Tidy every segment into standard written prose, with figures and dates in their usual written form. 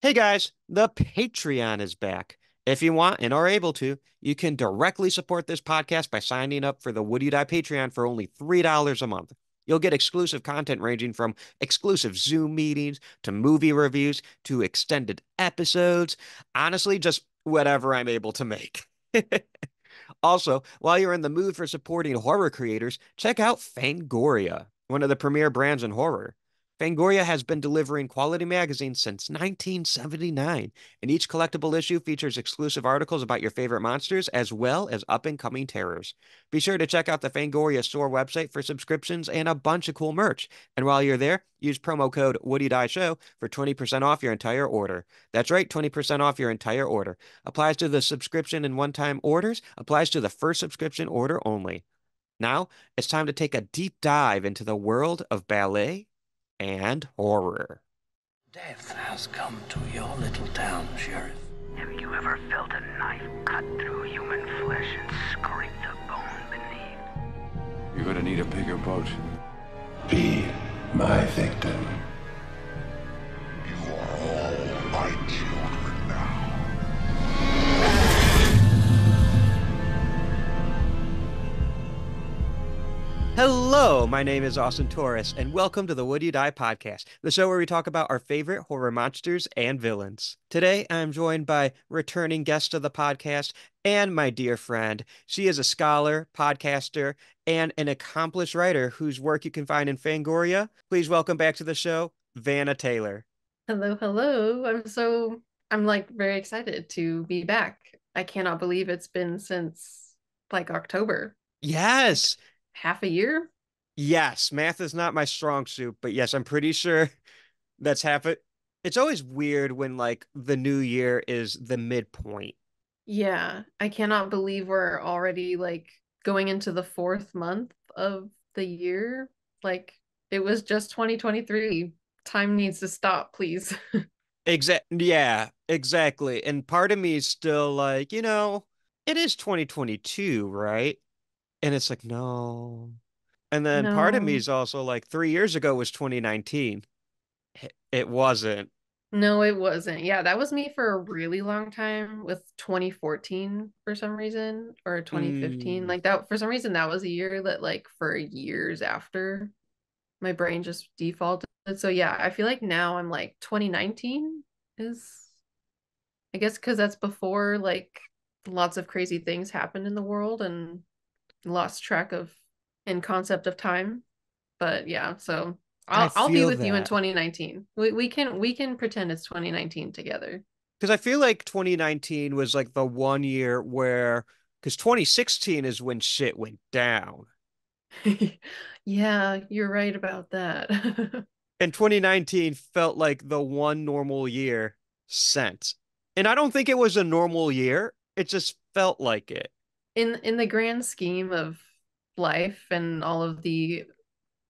Hey guys, the Patreon is back. If you want and are able to, you can directly support this podcast by signing up for the Would You Die Patreon for only $3 a month. You'll get exclusive content ranging from exclusive Zoom meetings to movie reviews to extended episodes. Honestly, just whatever I'm able to make. Also, while you're in the mood for supporting horror creators, check out Fangoria, one of the premier brands in horror. Fangoria has been delivering quality magazines since 1979, and each collectible issue features exclusive articles about your favorite monsters as well as up-and-coming terrors. Be sure to check out the Fangoria store website for subscriptions and a bunch of cool merch. And while you're there, use promo code WoodyDieShow for 20% off your entire order. That's right, 20% off your entire order. Applies to the subscription and one-time orders, applies to the first subscription order only. Now, it's time to take a deep dive into the world of ballet and horror. Death has come to your little town, Sheriff. Have you ever felt a knife cut through human flesh and scrape the bone beneath? You're gonna need a bigger boat. Be my victim. You are all my children now. Hello, my name is Austin Torres, and welcome to the Would You Die podcast, the show where we talk about our favorite horror monsters and villains. Today, I'm joined by returning guest of the podcast and my dear friend. She is a scholar, podcaster, and an accomplished writer whose work you can find in Fangoria. Please welcome back to the show, Vannah Taylor. Hello, hello. I'm like very excited to be back. I cannot believe it's been since like October. Yes. Half a year? Yes, math is not my strong suit, but yes, I'm pretty sure that's half it. It's always weird when like the new year is the midpoint. Yeah, I cannot believe we're already like going into the fourth month of the year. Like it was just 2023. Time needs to stop, please. Yeah, exactly. And part of me is still like, it is 2022, right? And it's like, no. And then part of me No, is also like 3 years ago was 2019. It wasn't. no, it wasn't. Yeah, that was me for a really long time with 2014 for some reason, or 2015. Mm. Like that, for some reason, that was a year that, like, for years after, my brain just defaulted. So yeah, I feel like now I'm like 2019 is, I guess, because that's before like lots of crazy things happened in the world and lost track of and concept of time. But yeah, so I I'll be feel with you in that. 2019. We can pretend it's 2019 together. Because I feel like 2019 was like the one year where, because 2016 is when shit went down. Yeah, you're right about that. And 2019 felt like the one normal year since. And I don't think it was a normal year. It just felt like it. In the grand scheme of life and all of the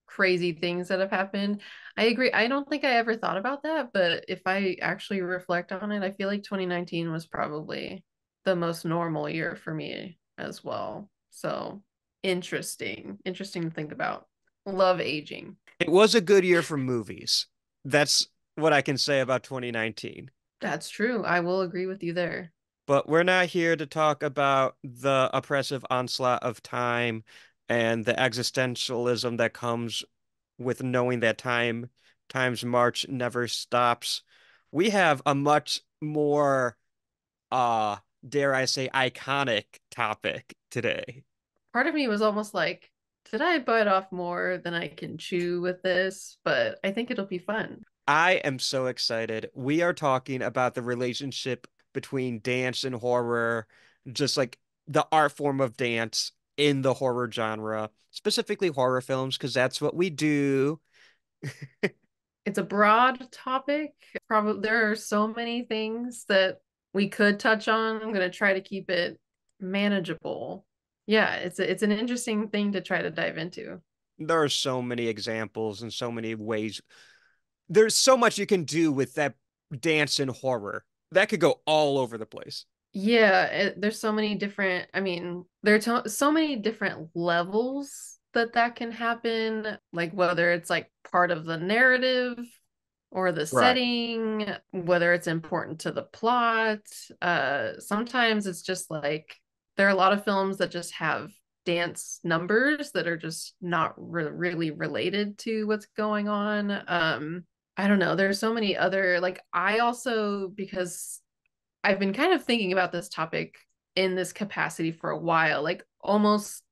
crazy things that have happened, I agree. I don't think I ever thought about that, but if I actually reflect on it, I feel like 2019 was probably the most normal year for me as well. So interesting to think about. Love aging. It was a good year for movies. That's what I can say about 2019. That's true. I will agree with you there. But we're not here to talk about the oppressive onslaught of time and the existentialism that comes with knowing that time's march never stops. We have a much more uh dare I say iconic topic today. Part of me was almost like, did I bite off more than I can chew with this? But I think it'll be fun. I am so excited. We are talking about the relationship between dance and horror, just like the art form of dance in the horror genre, specifically horror films, because that's what we do. It's a broad topic. Probably there are so many things that we could touch on. I'm going to try to keep it manageable. Yeah, it's an interesting thing to try to dive into. There are so many examples and so many ways. There's so much you can do with that dance in horror. That could go all over the place. Yeah, there's so many different, I mean, so many different levels that can happen, like whether it's like part of the narrative or the Right. setting, whether it's important to the plot. Sometimes it's just like there are a lot of films that just have dance numbers that are just not really related to what's going on. I don't know. There's so many other, like, I also, because I've been kind of thinking about this topic in this capacity for a while, like almost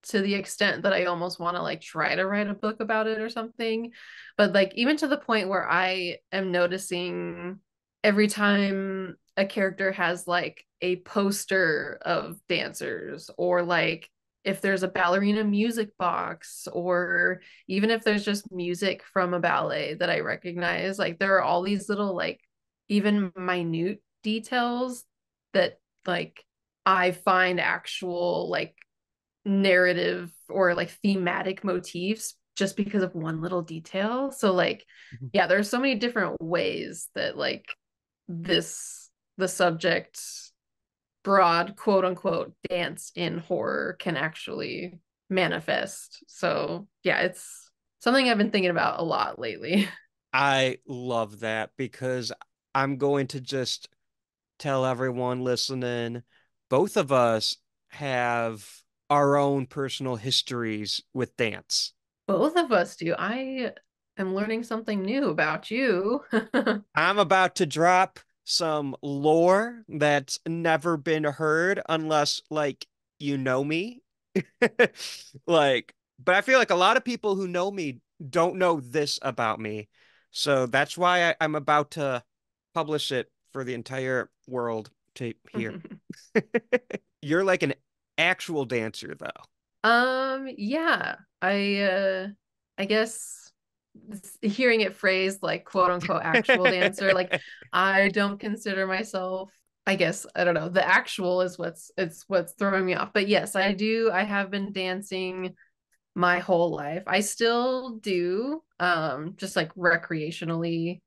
to the extent that I almost want to like try to write a book about it or something. But like even to the point where I am noticing every time a character has like a poster of dancers, or like if there's a ballerina music box, or even if there's just music from a ballet that I recognize, like there are all these little like even minute details that like I find actual like narrative or like thematic motifs just because of one little detail. So like Mhm. yeah, there's so many different ways that like this the subject broad quote unquote dance in horror can actually manifest. So yeah, it's something I've been thinking about a lot lately. I love that because I'm going to just tell everyone listening, both of us have our own personal histories with dance. Both of us do. I am learning something new about you. I'm about to drop some lore that's never been heard unless, like, you know me. Like, but I feel like a lot of people who know me don't know this about me. So that's why I'm about to publish it for the entire world to hear. You're like an actual dancer, though. Yeah, I guess hearing it phrased like quote unquote actual dancer, like I don't consider myself, I guess, I don't know, the actual is what's throwing me off. But yes, I do. I have been dancing my whole life. I still do, just like recreationally.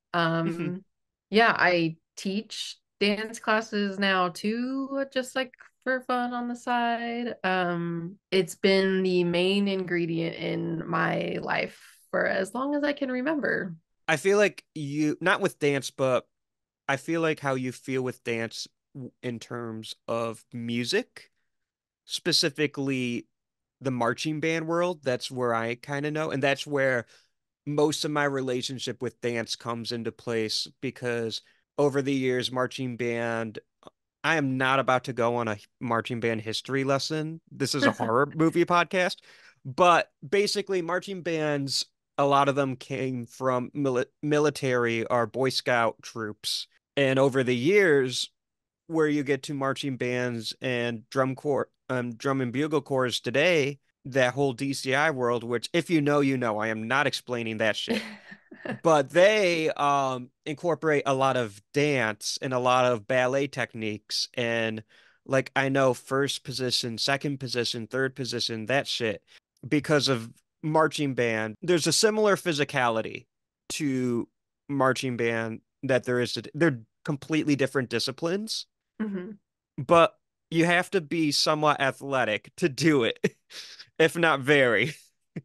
Yeah, I teach dance classes now too, just like for fun on the side. It's been the main ingredient in my life for as long as I can remember. I feel like you, not with dance, but I feel like how you feel with dance in terms of music, specifically the marching band world. That's where I kind of know. And that's where most of my relationship with dance comes into place because over the years, marching band, I am not about to go on a marching band history lesson. This is a horror movie podcast, but basically, marching bands, a lot of them came from military or Boy Scout troops. And over the years, where you get to marching bands and drum and bugle corps today, that whole DCI world, which if you know, you know, I am not explaining that shit. But they incorporate a lot of dance and a lot of ballet techniques and like I know first position, second position, third position, that shit because of marching band. There's a similar physicality to marching band that there is they're completely different disciplines, Mhm. but you have to be somewhat athletic to do it, if not very.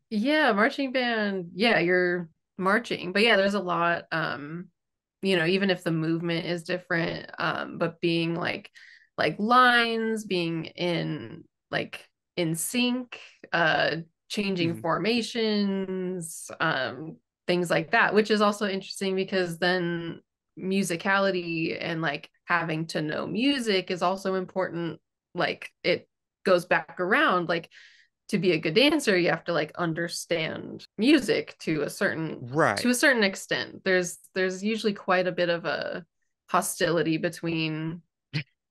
Yeah, marching band. Yeah, you're marching. But yeah, there's a lot, even if the movement is different, but being like lines, being in like in sync, changing Mhm. formations, things like that, which is also interesting because then musicality and like having to know music is also important. Like it goes back around, like to be a good dancer you have to like understand music to Right. a certain extent. There's usually quite a bit of a hostility between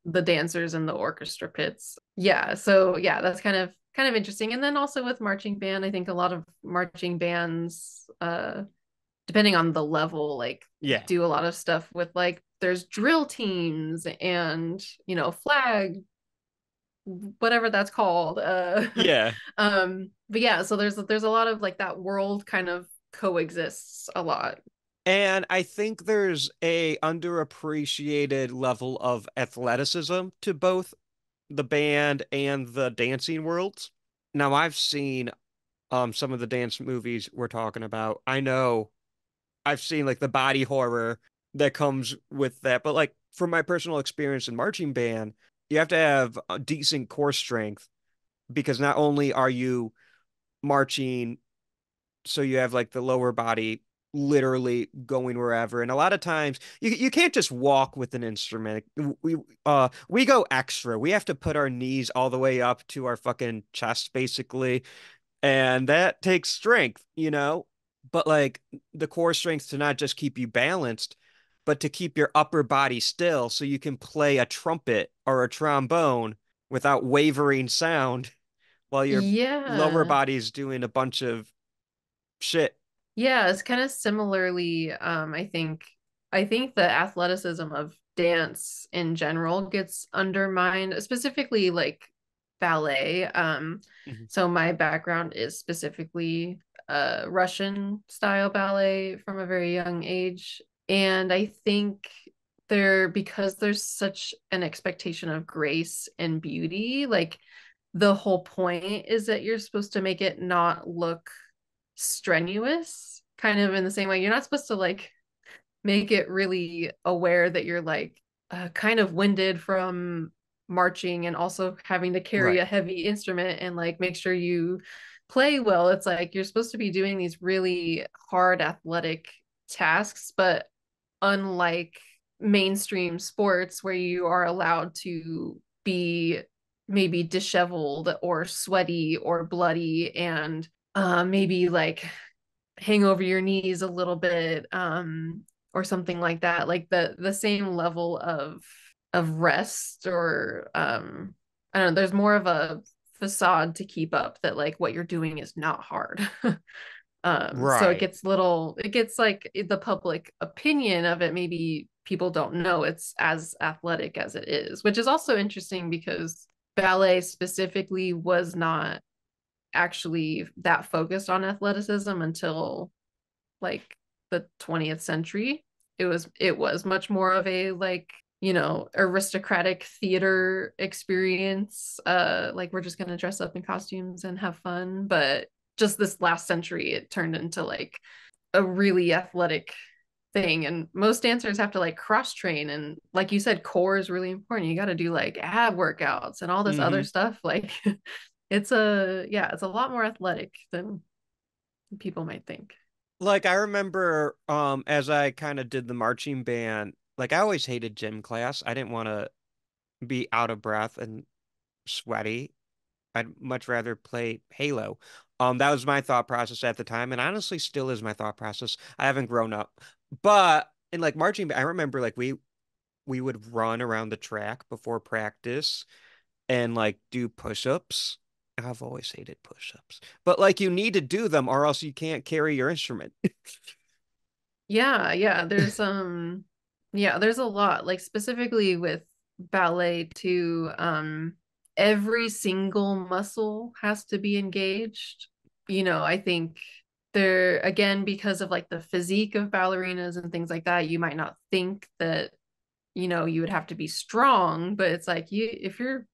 the dancers and the orchestra pits. Yeah, so yeah, that's kind of interesting. And then also with marching band, I think a lot of marching bands, depending on the level, like Yeah. do a lot of stuff with like there's drill teams and flag, whatever that's called. Yeah. But yeah, so there's a lot of like that world kind of coexists a lot. And I think there's a underappreciated level of athleticism to both the band and the dancing worlds. Now I've seen some of the dance movies we're talking about. I know I've seen like the body horror that comes with that. But like from my personal experience in marching band, you have to have a decent core strength because not only are you marching, so you have like the lower body literally going wherever. And a lot of times you can't just walk with an instrument. We go extra. We have to put our knees all the way up to our fucking chest basically. And that takes strength, you know? But like the core strength to not just keep you balanced, but to keep your upper body still so you can play a trumpet or a trombone without wavering sound while your lower Yeah. body's doing a bunch of shit. Yeah, it's kind of similarly, I think the athleticism of dance in general gets undermined, specifically like ballet. Mhm. So my background is specifically Russian style ballet from a very young age. And I think because there's such an expectation of grace and beauty, like the whole point is that you're supposed to make it not look strenuous, kind of in the same way. You're not supposed to like make it really aware that you're like kind of winded from marching and also having to carry Right. a heavy instrument and like make sure you play well. It's like you're supposed to be doing these really hard athletic tasks, but unlike mainstream sports where you are allowed to be maybe disheveled or sweaty or bloody and maybe like hang over your knees a little bit, or something like that, like the same level of rest or I don't know, there's more of a facade to keep up that like what you're doing is not hard. So Right. it gets like the public opinion of it, maybe people don't know it's as athletic as it is, which is also interesting because ballet specifically was not actually that focused on athleticism until like the 20th century. It was much more of a like, aristocratic theater experience. Like we're just gonna dress up in costumes and have fun. But just this last century, it turned into like a really athletic thing. And most dancers have to like cross train. And like you said, core is really important. You got to do like ab workouts and all this other Hmm. stuff. Like it's a lot more athletic than people might think. Like I remember as I kind of did the marching band, like I always hated gym class. I didn't want to be out of breath and sweaty. I'd much rather play Halo. That was my thought process at the time, and honestly still is my thought process. I haven't grown up. But in like marching, I remember like we would run around the track before practice and like do push-ups. I've always hated push-ups. But like you need to do them or else you can't carry your instrument. Yeah, there's a lot, like specifically with ballet too. Every single muscle has to be engaged. I think there again, because of like the physique of ballerinas and things like that, you might not think that, you would have to be strong, but it's like if you're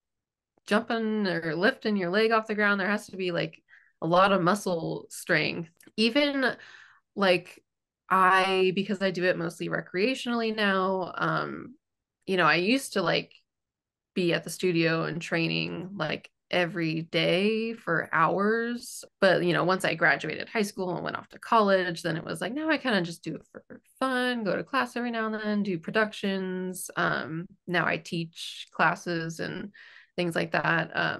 jumping or lifting your leg off the ground, there has to be like a lot of muscle strength. Even like because I do it mostly recreationally now, I used to like be at the studio and training like every day for hours. But, once I graduated high school and went off to college, then it was like, now I kind of just do it for fun, go to class every now and then, do productions. Now I teach classes and things like that.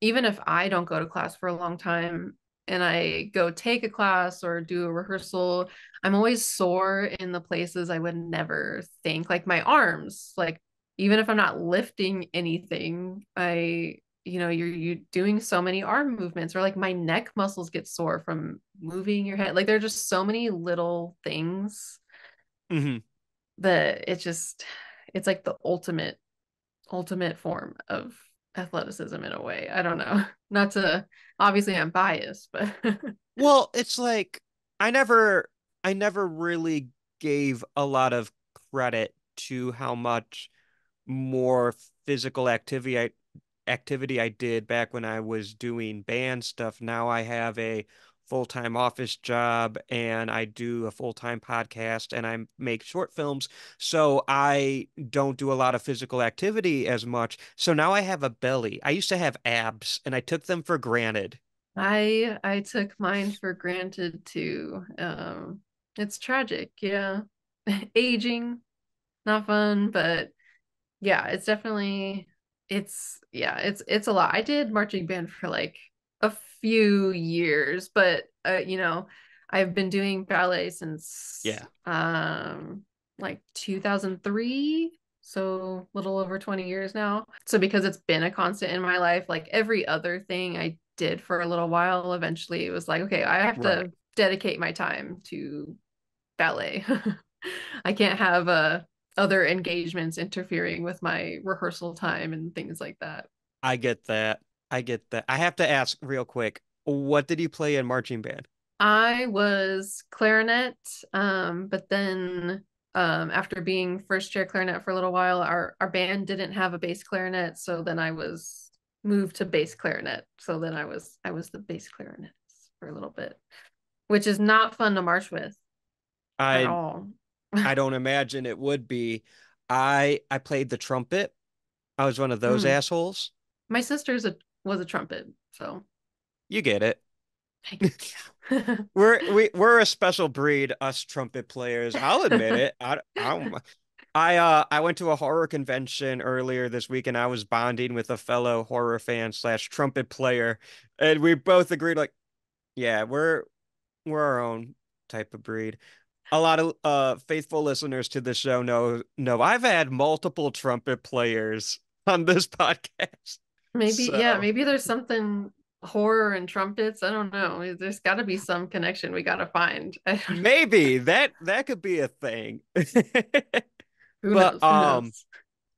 Even if I don't go to class for a long time and I go take a class or do a rehearsal, I'm always sore in the places I would never think, like my arms, like even if I'm not lifting anything, you're doing so many arm movements, or like my neck muscles get sore from moving your head. Like there are just so many little things Hmm. that it's like the ultimate form of athleticism in a way. I don't know. Not to Obviously I'm biased, but Well, it's like I never I never really gave a lot of credit to how much more physical activity I did back when I was doing band stuff. Now I have a full-time office job and I do a full-time podcast and I make short films. So I don't do a lot of physical activity as much. So now I have a belly. I used to have abs and I took them for granted. I took mine for granted too. It's tragic, yeah. Aging, not fun, but yeah, it's definitely it's a lot. I did marching band for like a few years, but I've been doing ballet since Yeah, like 2003, so a little over 20 years now. So because it's been a constant in my life, like every other thing I did for a little while, eventually it was like, okay, I have right. to dedicate my time to ballet. I can't have other engagements interfering with my rehearsal time and things like that. I get that. I get that. I have to ask real quick, what did you play in marching band? I was clarinet, but then after being first chair clarinet for a little while, our band didn't have a bass clarinet, so then I was moved to bass clarinet. So then I was the bass clarinet for a little bit, which is not fun to march with at I all. I don't imagine it would be. I played the trumpet. I was one of those Mm. assholes. My sister's was a trumpet, so You get it. yeah. We're a special breed, us trumpet players. I'll admit it. I went to a horror convention earlier this week and I was bonding with a fellow horror fan slash trumpet player, and we both agreed like, yeah, we're our own type of breed. A lot of faithful listeners to the show know I've had multiple trumpet players on this podcast. Maybe, So yeah, maybe there's something horror and trumpets. I don't know. There's got to be some connection we got to find. I don't know. maybe that could be a thing. Who But knows? Who knows?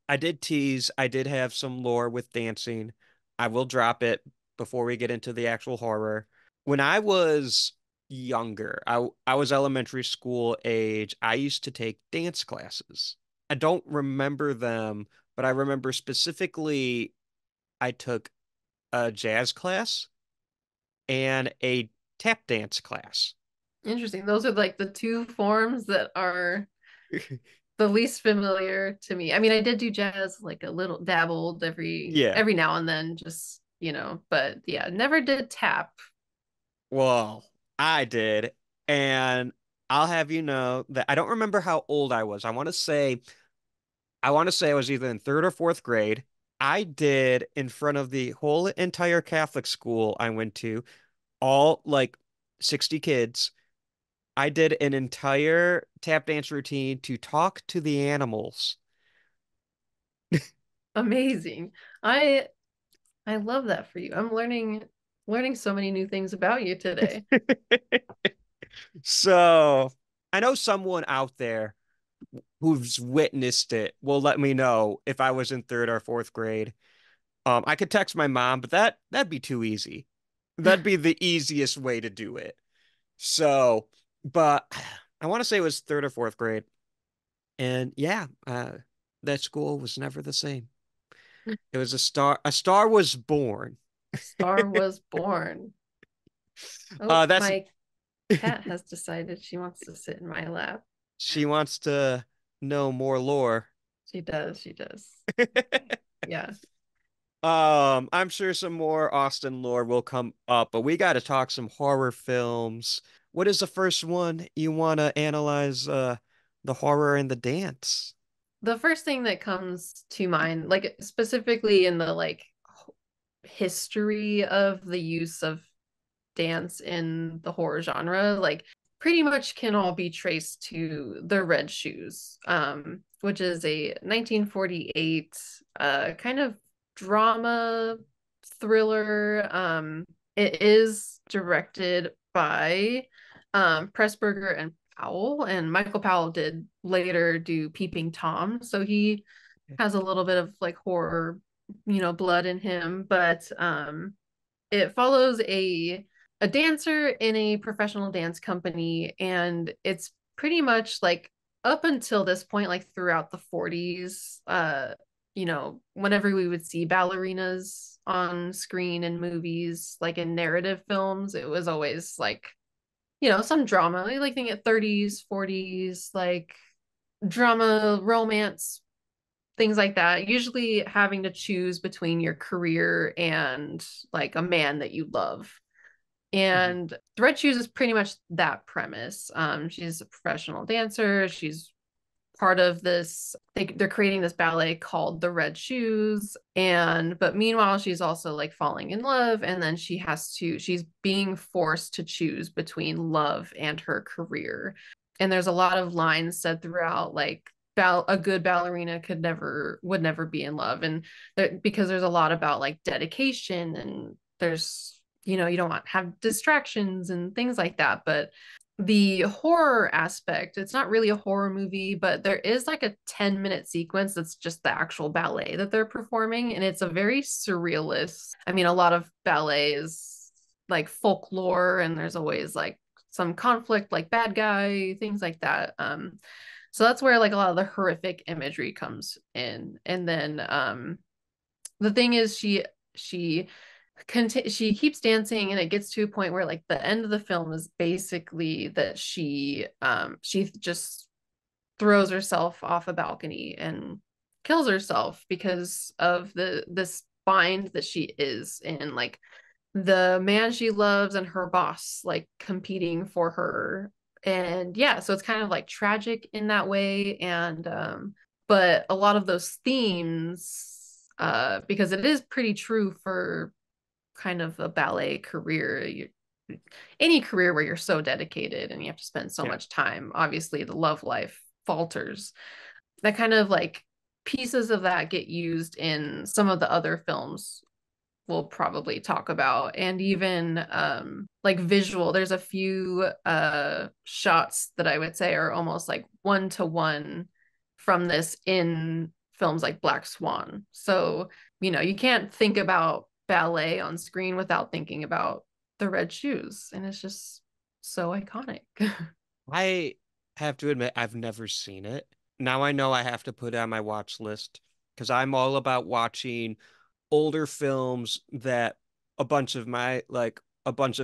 I did tease, I did have some lore with dancing. I will drop it before we get into the actual horror. When I was younger, I was elementary school age, I used to take dance classes. I don't remember them, but I remember specifically I took a jazz class and a tap dance class. Interesting. Those are like the two forms that are the least familiar to me. I mean, I did do jazz, like a little dabbled Yeah. every now and then, just but yeah, never did tap. Well, I did. And I'll have you know that I don't remember how old I was. I want to say I was either in third or fourth grade. I did in front of the whole entire Catholic school I went to, all like 60 kids. I did an entire tap dance routine to talk to the animals. Amazing. I I love that for you. I'm learning so many new things about you today. So I know someone out there who's witnessed it will let me know if I was in third or fourth grade. I could text my mom, but that'd be too easy. That'd be the easiest way to do it. So, but I want to say it was third or fourth grade. And yeah, that school was never the same. It was a star was born. Star was born. Oh, That's my cat has decided she wants to sit in my lap. she wants to know more lore. She does. She does. Yeah. I'm sure some more Austin lore will come up, but we got to talk some horror films. What is the first one you want to analyze? The horror and the dance. The first thing that comes to mind, like specifically in the like history of the use of dance in the horror genre, like pretty much can all be traced to The Red Shoes, which is a 1948 kind of drama thriller. It is directed by Pressburger and Powell, and Michael Powell did later do Peeping Tom, so he has a little bit of like horror, blood in him, but it follows a dancer in a professional dance company, and it's pretty much like up until this point, like throughout the 40s, whenever we would see ballerinas on screen in movies, like in narrative films, it was always like, some drama, like thinking at 30s, 40s, like drama, romance, things like that. Usually having to choose between your career and like a man that you love. Hmm. And The Red Shoes is pretty much that premise. She's a professional dancer. She's part of this, they're creating this ballet called The Red Shoes, but meanwhile she's also like falling in love, and then she's being forced to choose between love and her career. And there's a lot of lines said throughout, like a good ballerina would never be in love, and because there's a lot about like dedication, and there's you don't have distractions and things like that. But the horror aspect, it's not really a horror movie, but there is like a 10-minute sequence that's just the actual ballet that they're performing, and it's a very surrealist. I mean, a lot of ballet is like folklore, and there's always like some conflict, like bad guy, things like that. So that's where like a lot of the horrific imagery comes in. And then the thing is, she she keeps dancing, and it gets to a point where like the end of the film is basically that she just throws herself off a balcony and kills herself because of this bind that she is in, like the man she loves and her boss like competing for her. And yeah, so it's kind of like tragic in that way. And but a lot of those themes, because it is pretty true for kind of a ballet career, any career where you're so dedicated and you have to spend so Yeah. much time, obviously the love life falters. That kind of like pieces of that get used in some of the other films we'll probably talk about. And even like visual, there's a few shots that I would say are almost like one-to-one from this in films like Black Swan. So you can't think about ballet on screen without thinking about The Red Shoes, and it's just so iconic. I have to admit, I've never seen it. Now I know I have to put it on my watch list because I'm all about watching older films that a bunch of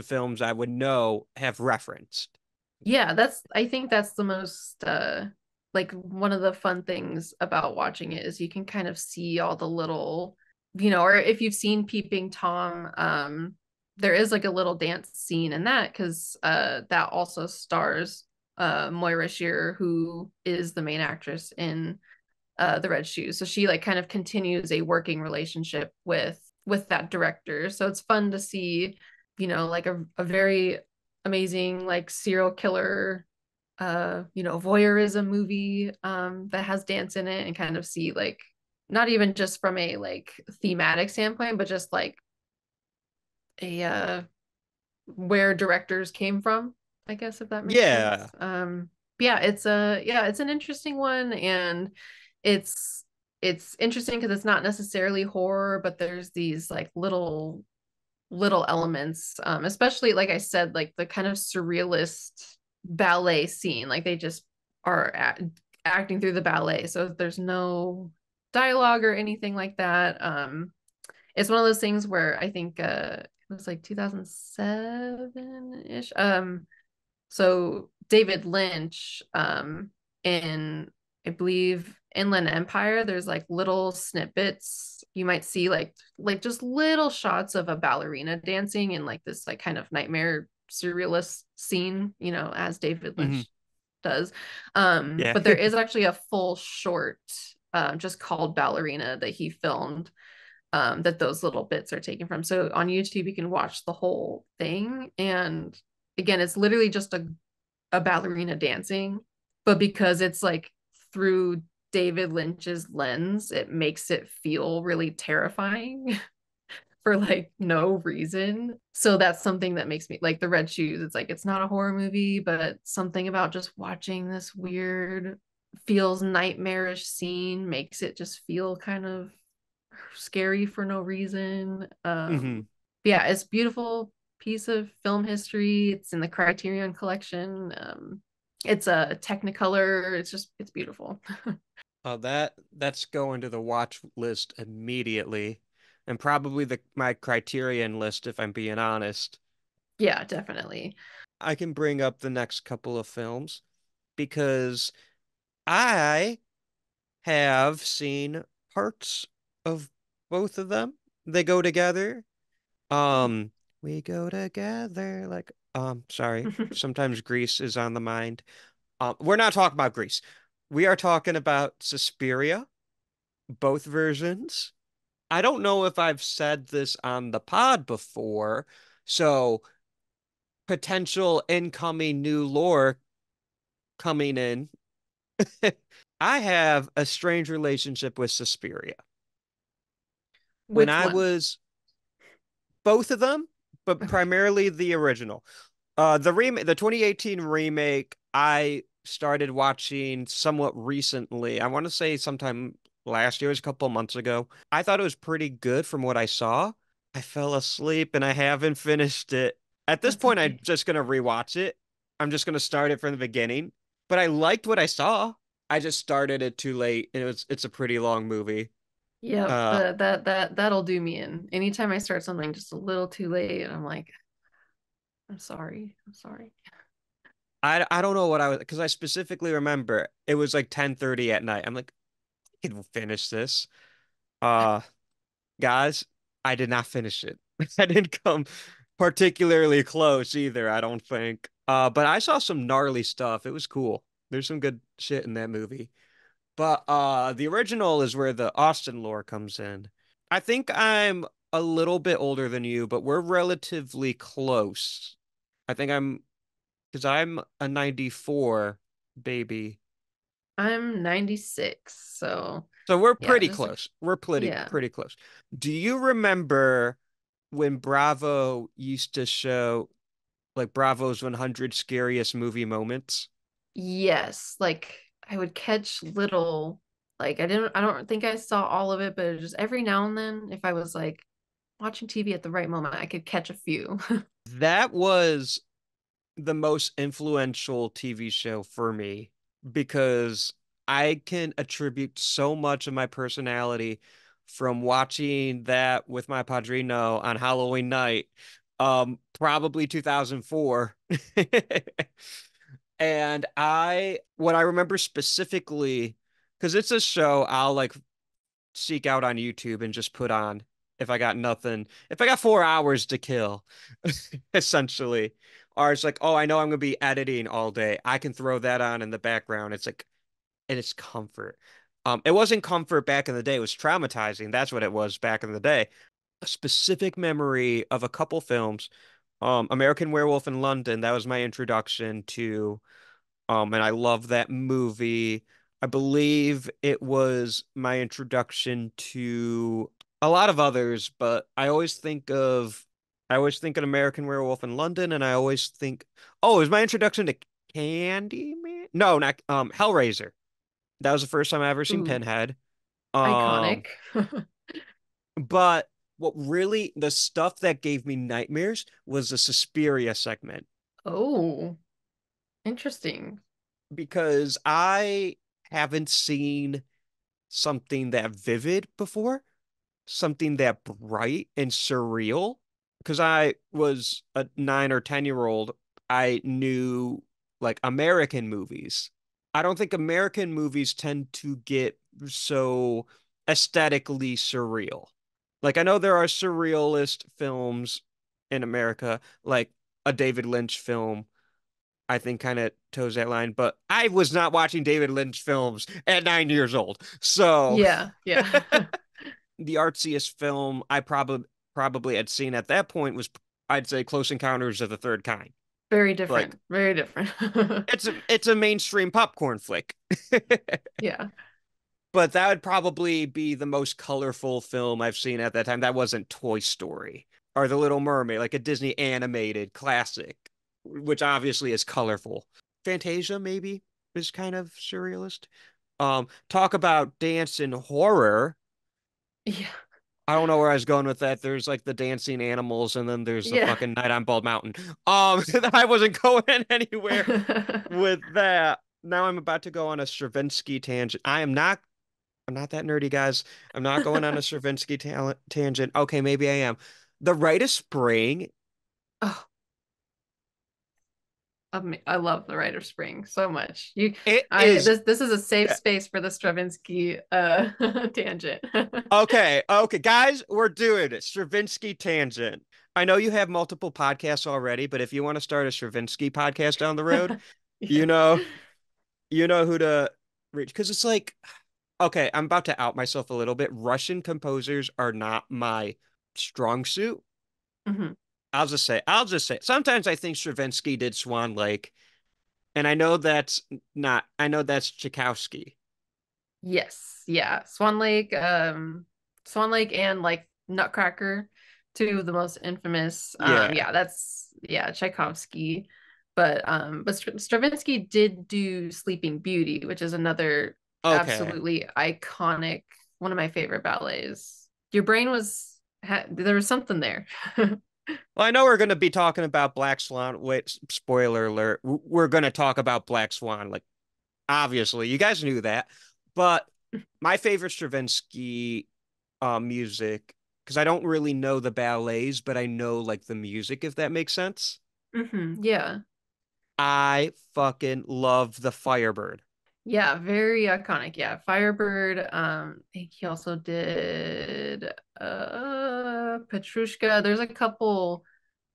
films I would know have referenced. Yeah, I think that's the most like one of the fun things about watching it is you can kind of see all the little, or if you've seen Peeping Tom, there is like a little dance scene in that, because that also stars Moira Shearer, who is the main actress in The Red Shoes. So she like kind of continues a working relationship with that director. So it's fun to see, like a very amazing like serial killer voyeurism movie that has dance in it, and kind of see like not even just from a like thematic standpoint, but just like a where directors came from, I guess, if that makes Yeah. sense. It's an interesting one, and it's it's interesting because it's not necessarily horror, but there's these like little elements, especially like I said, like the kind of surrealist ballet scene, like they just are acting through the ballet, so there's no dialogue or anything like that. It's one of those things where I think it was like 2007-ish. So David Lynch, in I believe Inland Empire, there's like little snippets. You might see like just little shots of a ballerina dancing in like this like kind of nightmare surrealist scene, as David Hmm. Lynch does. Yeah. But there is actually a full short just called Ballerina that he filmed, that those little bits are taken from. So on YouTube, you can watch the whole thing. And again, it's literally just a ballerina dancing, but because it's like through David Lynch's lens, it makes it feel really terrifying for like no reason. So that's something that makes me like The Red Shoes. It's like it's not a horror movie, but something about just watching this weird, feels nightmarish scene makes it just feel kind of scary for no reason. Hmm. Yeah, it's a beautiful piece of film history. It's in the Criterion collection. It's a Technicolor. It's beautiful. That's going to the watch list immediately, and probably the my Criterion list if I'm being honest. Yeah, definitely. I can bring up the next couple of films because I have seen parts of both of them. They go together. Um, we go together like sorry. Sometimes Grease is on the mind. We're not talking about Grease. We are talking about Suspiria, both versions. I don't know if I've said this on the pod before, so potential incoming new lore coming in. I have a strange relationship with Suspiria. When Which I one? was both of them, but Okay. primarily the original. The 2018 remake, I started watching somewhat recently. I want to say sometime last year, it was a couple months ago. I thought it was pretty good from what I saw. I fell asleep and I haven't finished it. At this That's point, I'm okay. just gonna rewatch it. I'm just gonna start it from the beginning. But I liked what I saw. I just started it too late, and it's a pretty long movie. Yep, Uh, that'll do me in. Anytime I start something just a little too late, I'm like, I'm sorry. I'm sorry. I don't know what I was because I specifically remember it was like 10:30 at night. I'm like, I can finish this. Uh, guys, I did not finish it. I didn't come particularly close either, I don't think. But I saw some gnarly stuff. It was cool. There's some good shit in that movie. But the original is where the Austin lore comes in. I think I'm a little bit older than you, but we're relatively close. I think I'm because I'm a 94 baby. I'm 96, so So we're yeah, pretty just close. We're yeah. pretty close. Do you remember when Bravo used to show like Bravo's 100 scariest movie moments? Yes, like I would catch little, like I don't think I saw all of it, but just every now and then, if I was like watching TV at the right moment, I could catch a few. That was the most influential TV show for me because I can attribute so much of my personality from watching that with my padrino on Halloween night, probably 2004. And what I remember specifically, because it's a show I'll like seek out on YouTube and just put on if I got nothing, if I got 4 hours to kill, essentially. Or it's like, oh, I know I'm gonna be editing all day. I can throw that on in the background. It's like, and it's comfort. It wasn't comfort back in the day. It was traumatizing. That's what it was back in the day. A specific memory of a couple films. American Werewolf in London. That was my introduction to and I love that movie. I believe it was my introduction to a lot of others, but I always think of American Werewolf in London, and I always think, oh, it was my introduction to Candyman? No, not Hellraiser. That was the first time I ever seen Ooh, Pinhead. Um, iconic. but what really the stuff that gave me nightmares was the Suspiria segment Oh, interesting. because I haven't seen something that vivid before, something that bright and surreal. Because I was a 9 or 10 year old, I knew like American movies. I don't think American movies tend to get so aesthetically surreal. Like I know there are surrealist films in America, like a David Lynch film I think kind of toes that line, but I was not watching David Lynch films at 9 years old. So Yeah, yeah. the artsiest film I probably had seen at that point was I'd say Close Encounters of the Third Kind. Very Like different. Very different. it's a mainstream popcorn flick. Yeah. But that would probably be the most colorful film I've seen at that time. That wasn't Toy Story or The Little Mermaid, like a Disney animated classic, which obviously is colorful. Fantasia maybe is kind of surrealist. Talk about dance and horror. Yeah. I don't know where I was going with that. There's like the dancing animals, and then there's the Yeah. fucking Night on Bald Mountain. I wasn't going anywhere with that. Now I'm about to go on a Stravinsky tangent. I am not I'm not that nerdy, guys. I'm not going on a Stravinsky tangent. Okay, maybe I am. The Rite of Spring, Oh, I love the Rite of Spring so much. it is This is a safe space for the Stravinsky tangent. okay, guys, we're doing it. Stravinsky tangent. I know you have multiple podcasts already, but if you want to start a Stravinsky podcast down the road, Yeah. you know, you know who to reach. Because it's like, okay, I'm about to out myself a little bit. Russian composers are not my strong suit. Mhm. I'll just say. Sometimes I think Stravinsky did Swan Lake, and I know that's not. I know that's Tchaikovsky. Yes, yeah. Swan Lake and like Nutcracker, two of the most infamous. Yeah. Yeah, that's yeah, Tchaikovsky. But Stravinsky did do Sleeping Beauty, which is another Okay. absolutely iconic, one of my favorite ballets. Your brain was there was something there. Well, I know we're going to be talking about Black Swan. Wait, spoiler alert. We're going to talk about Black Swan. Like, obviously, you guys knew that. But my favorite Stravinsky music, because I don't really know the ballets, but I know like the music, if that makes sense. Yeah. I fucking love the Firebird. Yeah, very iconic. Yeah, Firebird. I think he also did Petrushka. There's a couple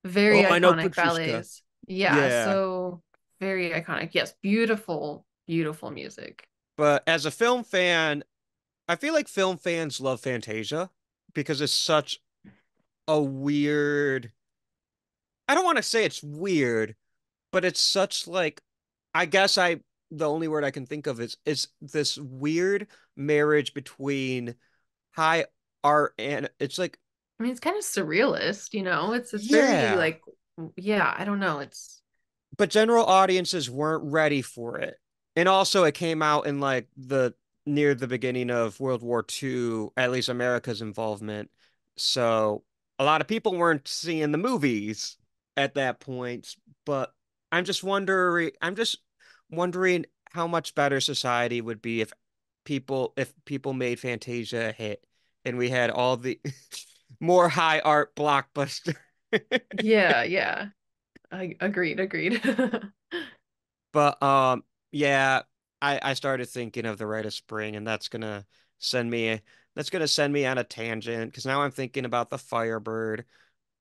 very Oh, I know iconic Petrushka. ballets. Yeah, Yeah. so very iconic. Yes, beautiful, beautiful music. But as a film fan, I feel like film fans love Fantasia because it's such a weird, I don't want to say it's weird, but it's such like, I guess the only word I can think of is this weird marriage between high art and it's like, I mean, it's kind of surrealist, you know? It's very yeah, like yeah, I don't know. It's but general audiences weren't ready for it. And also it came out in like the near the beginning of World War II, at least America's involvement. So a lot of people weren't seeing the movies at that point, but I'm just wondering how much better society would be if people made Fantasia a hit and we had all the more high art blockbuster. yeah, yeah. I agreed. But yeah, I started thinking of the Rite of Spring, and send me that's gonna send me on a tangent because now I'm thinking about the Firebird.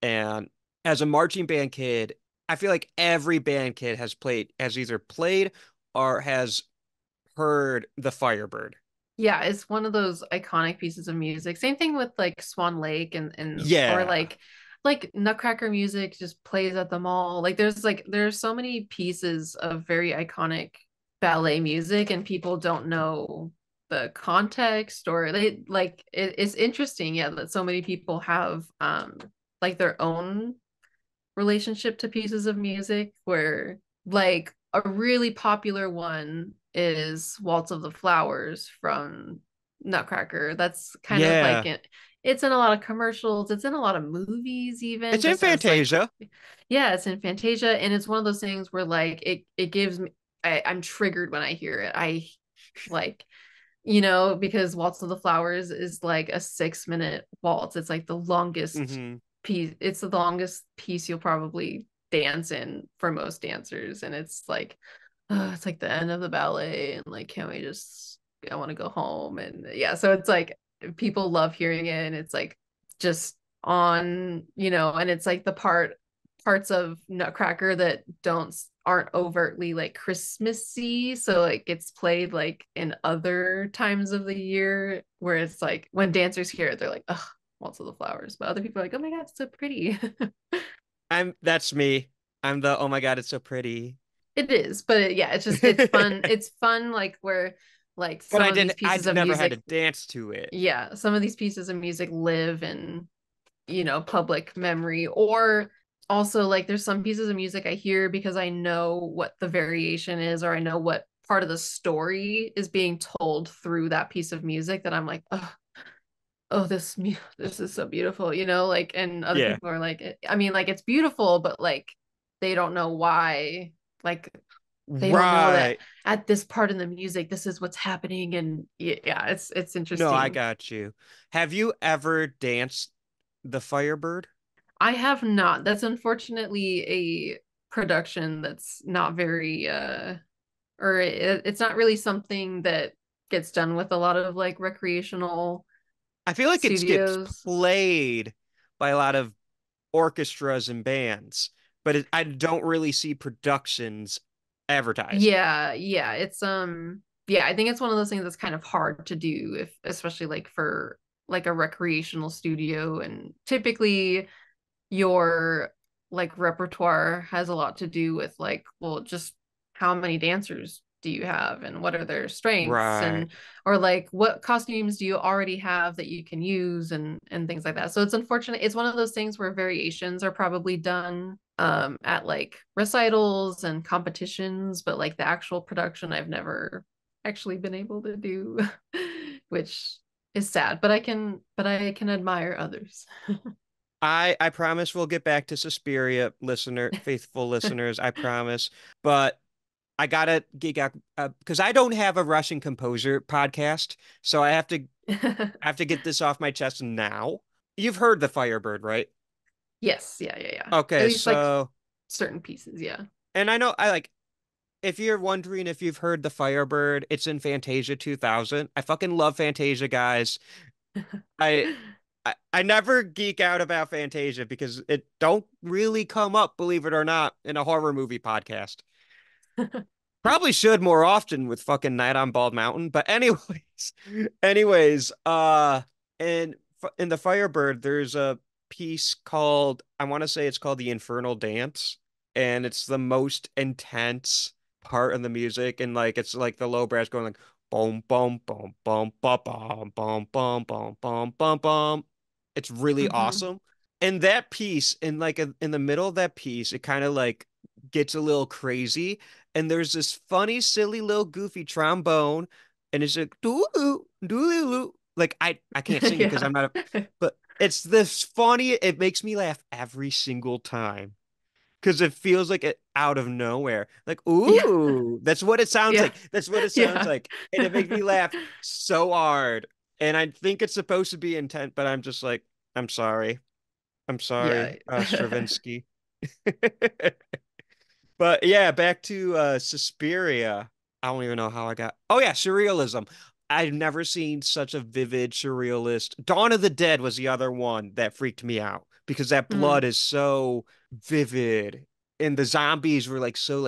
And as a marching band kid, I feel like every band kid has either played or has heard the Firebird. Yeah, it's one of those iconic pieces of music. Same thing with like Swan Lake and or Yeah. like Nutcracker music just plays at the mall. There's so many pieces of very iconic ballet music and people don't know the context or it's interesting, yeah, that so many people have like their own relationship to pieces of music where like a really popular one is Waltz of the Flowers from Nutcracker. That's kind of like Yeah. it's in a lot of commercials, it's in a lot of movies even It's in just as like Fantasia. yeah, it's in Fantasia and it's one of those things where like it gives me I'm triggered when I hear it. I like because Waltz of the Flowers is like a 6-minute waltz. It's like the longest Hmm. piece. It's the longest piece you'll probably dance in for most dancers. And it's like the end of the ballet. And like, can't we just, I want to go home. And yeah, so it's like people love hearing it. And it's like just and it's like the parts of Nutcracker that aren't overtly like Christmassy. So like it's played like in other times of the year where it's like when dancers hear it, they're like, oh, Waltz of the Flowers. But other people are like, oh my God, it's so pretty. That's me. I'm the oh my God, it's so pretty. It is, but yeah, it's fun. It's fun like where like But some of these I pieces of never had to music, dance to it. yeah, some of these pieces of music live in public memory or also like there's some pieces of music I hear because I know what the variation is or I know what part of the story is being told through that piece of music that I'm like oh this is so beautiful like and other Yeah. people are like I mean like it's beautiful but like they don't know why like They don't know that Right. at this part in the music, this is what's happening. And yeah, it's No, I interesting. got you. Have you ever danced the Firebird? I have not. That's unfortunately a production that's not very or it's not really something that gets done with a lot of like recreational I feel like it gets studios. played by a lot of orchestras and bands, but I don't really see productions advertised. Yeah, yeah, it's yeah, I think it's one of those things that's kind of hard to do if especially like for like a recreational studio, and typically your like repertoire has a lot to do with like, well, just how many dancers do you have and what are their strengths, Right. and or like what costumes do you already have that you can use and things like that. So it's unfortunate. It's one of those things where variations are probably done at like recitals and competitions, but like the actual production I've never actually been able to do, which is sad, but I can admire others. I promise we'll get back to Suspiria, faithful listeners, I promise. But I gotta geek out because I don't have a Russian composer podcast, so I have to get this off my chest now. You've heard the Firebird, right? Yes, yeah, yeah, yeah. At Okay, least like so certain pieces, yeah. and I know I like if you're wondering if you've heard the Firebird, it's in Fantasia 2000. I fucking love Fantasia, guys. I I never geek out about Fantasia because it don't really come up, believe it or not, in a horror movie podcast. Probably should more often with fucking Night on Bald Mountain. But anyways, anyways, and in the Firebird, there's a piece called I want to say it's called the Infernal Dance, and it's the most intense part of the music, and like it's like the low brass going like boom, boom, boom, boom, boom, boom, boom, boom, boom, boom, boom, boom. It's really Hmm. awesome. And that piece, in the middle of that piece, it kind of like gets a little crazy and there's this funny, silly little goofy trombone, and it's like doo doo like I can't sing it because Yeah. I'm not but it's this funny. It makes me laugh every single time because it feels like it out of nowhere. Like Yeah. ooh, that's what it sounds Yeah. like. That's what it sounds Yeah. like, and it makes me laugh so hard. And I think it's supposed to be intent, but I'm just like, I'm sorry, Yeah. Stravinsky. But yeah, back to Suspiria. I don't even know how I got. Oh yeah, surrealism. I've never seen such a vivid surrealist. Dawn of the Dead was the other one that freaked me out because that Mm. blood is so vivid and the zombies were like so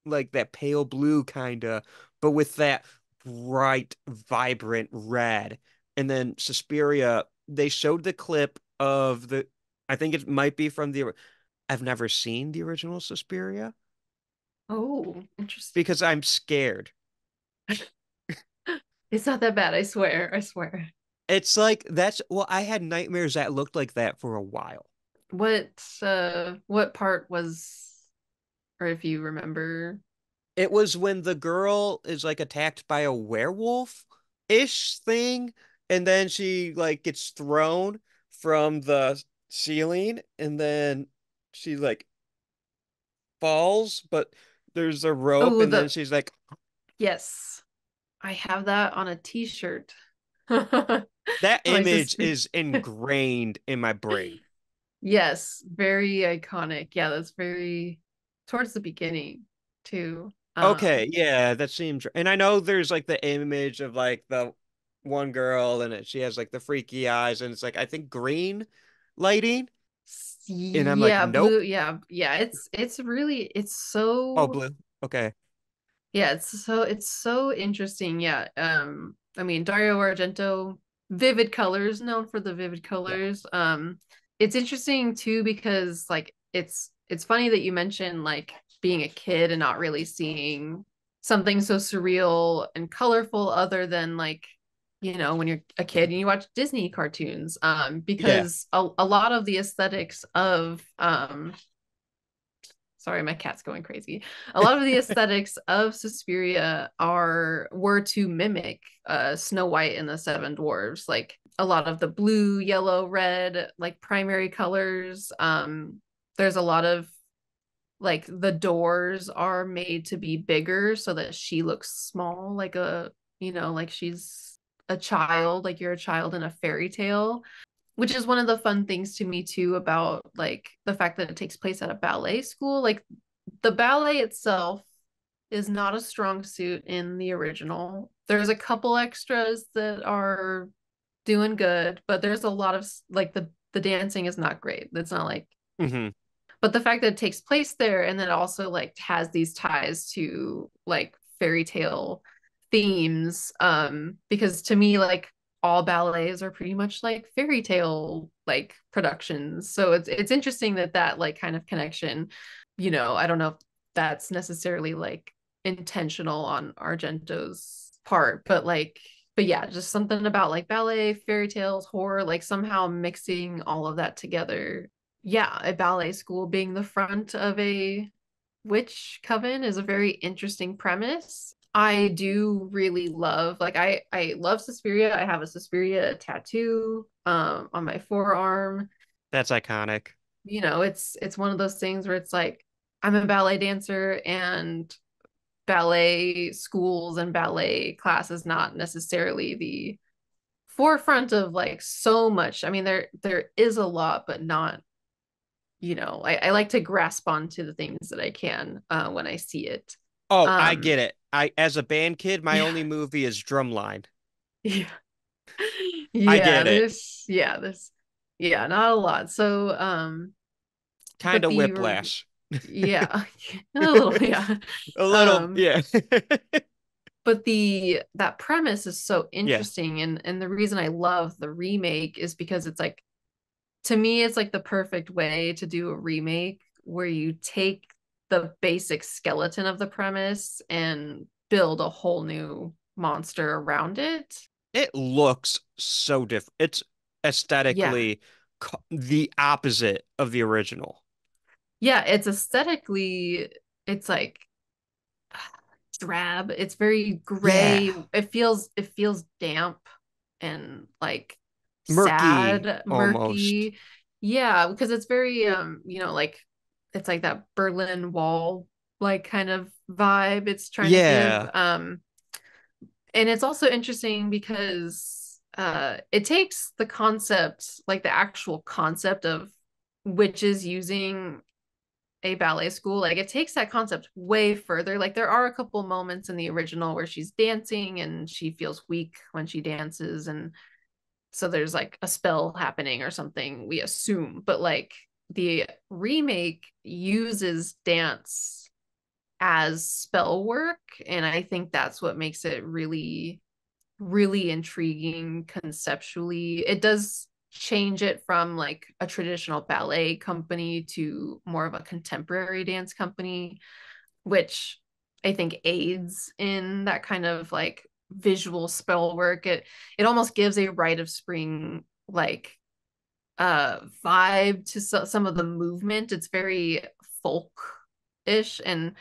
like that pale blue kind of, but with that bright, vibrant red. And then Suspiria, they showed the clip of the I think it might be from the I've never seen the original Suspiria Oh, interesting. because I'm scared. It's not that bad, I swear. I swear. It's like that's well, I had nightmares that looked like that for a while. What part was, or if you remember? It was when the girl is like attacked by a werewolf-ish thing, and then she like gets thrown from the ceiling, and then she like falls, but there's a rope, Oh, and then the she's like, yes. I have that on a t-shirt. My that image sister. is ingrained in my brain. Yes, very iconic. Yeah, that's very towards the beginning too. Okay, yeah, that seems. And I know there's like the image of like the one girl and she has like the freaky eyes and it's like I think green lighting and I'm like Yeah, blue. nope. Yeah, yeah. It's really it's Oh, so blue. Okay. yeah. It's so interesting. Yeah. I mean Dario Argento, vivid colors, known for the vivid Yeah. colors. It's interesting too because like it's funny that you mentioned like being a kid and not really seeing something so surreal and colorful other than like when you're a kid and you watch Disney cartoons Yeah. because a lot of the aesthetics of sorry, my cat's going crazy. A lot of the aesthetics of Suspiria were to mimic Snow White and the Seven Dwarfs, like a lot of the blue, yellow, red, like primary colors. There's a lot of like the doors are made to be bigger so that she looks small, like like she's a child, like you're a child in a fairy tale, which is one of the fun things to me too about like the fact that it takes place at a ballet school. Like the ballet itself is not a strong suit in the original. There's a couple extras that are doing good, but there's a lot of like the dancing is not great. It's not like Mm-hmm. but the fact that it takes place there and then also like has these ties to like fairy tale themes, because to me like all ballets are pretty much like fairy tale like productions, so it's interesting that that like kind of connection, I don't know if that's necessarily like intentional on Argento's part, but yeah, just something about like ballet, fairy tales, horror, like somehow mixing all of that together. Yeah, a ballet school being the front of a witch coven is a very interesting premise. I do really love, like I love Suspiria. I have a Suspiria tattoo on my forearm. That's iconic. It's one of those things where it's like I'm a ballet dancer, and ballet schools and ballet class is not necessarily the forefront of like so much. I mean, there is a lot, but not, I like to grasp onto the things that I can when I see it. Oh, I Um, get it. As a band kid, my yeah, only movie is Drumline. yeah, I get it. yeah, not a lot. So, Kind but of Whiplash. yeah, a little, yeah. A little, Um, yeah. but that premise is so Yeah. interesting, and the reason I love the remake is because it's like, to me it's like the perfect way to do a remake where you take the basic skeleton of the premise and build a whole new monster around it. It looks so different. It's Yeah. aesthetically the opposite of the original. Yeah, it's aesthetically, it's like drab. It's very Yeah. gray. It feels damp and like Murky sad, almost. murky. Yeah, because it's very like it's like that Berlin Wall like kind of vibe it's trying to give. Yeah. And it's also interesting because it takes the concept, like the actual concept of witches using a ballet school, like it takes that concept way further. Like there are a couple moments in the original where she's dancing and she feels weak when she dances, and so there's like a spell happening or something, we assume, but like the remake uses dance as spell work, and I think that's what makes it really really intriguing conceptually. It does change it from like a traditional ballet company to more of a contemporary dance company, which I think aids in that kind of like visual spell work. It almost gives a Rite of Spring like vibe to some of the movement. It's very folk-ish, and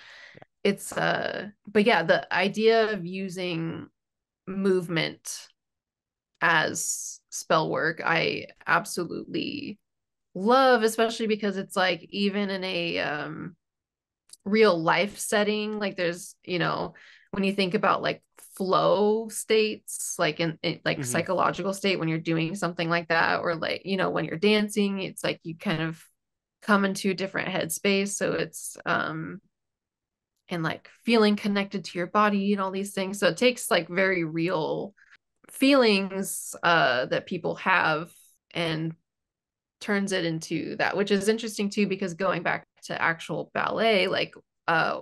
it's but yeah, the idea of using movement as spell work I absolutely love, especially because it's like even in a real life setting, like there's when you think about like flow states, like in like Hmm. psychological state when you're doing something like that, or like when you're dancing, it's like you kind of come into a different headspace, so it's and like feeling connected to your body and all these things, so it takes like very real feelings that people have and turns it into that, which is interesting too, because going back to actual ballet, like uh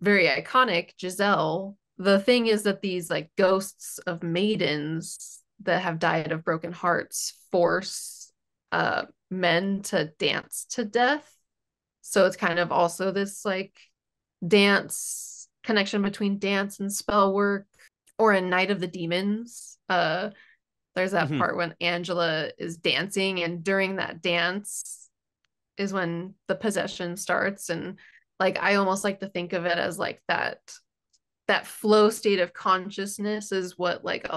very iconic Giselle, the thing is that these like ghosts of maidens that have died of broken hearts force men to dance to death, so it's kind of also this like dance connection between dance and spell work. Or in Night of the Demons, there's that Hmm. part when Angela is dancing, and during that dance is when the possession starts. And like I almost like to think of it as like that flow state of consciousness is what like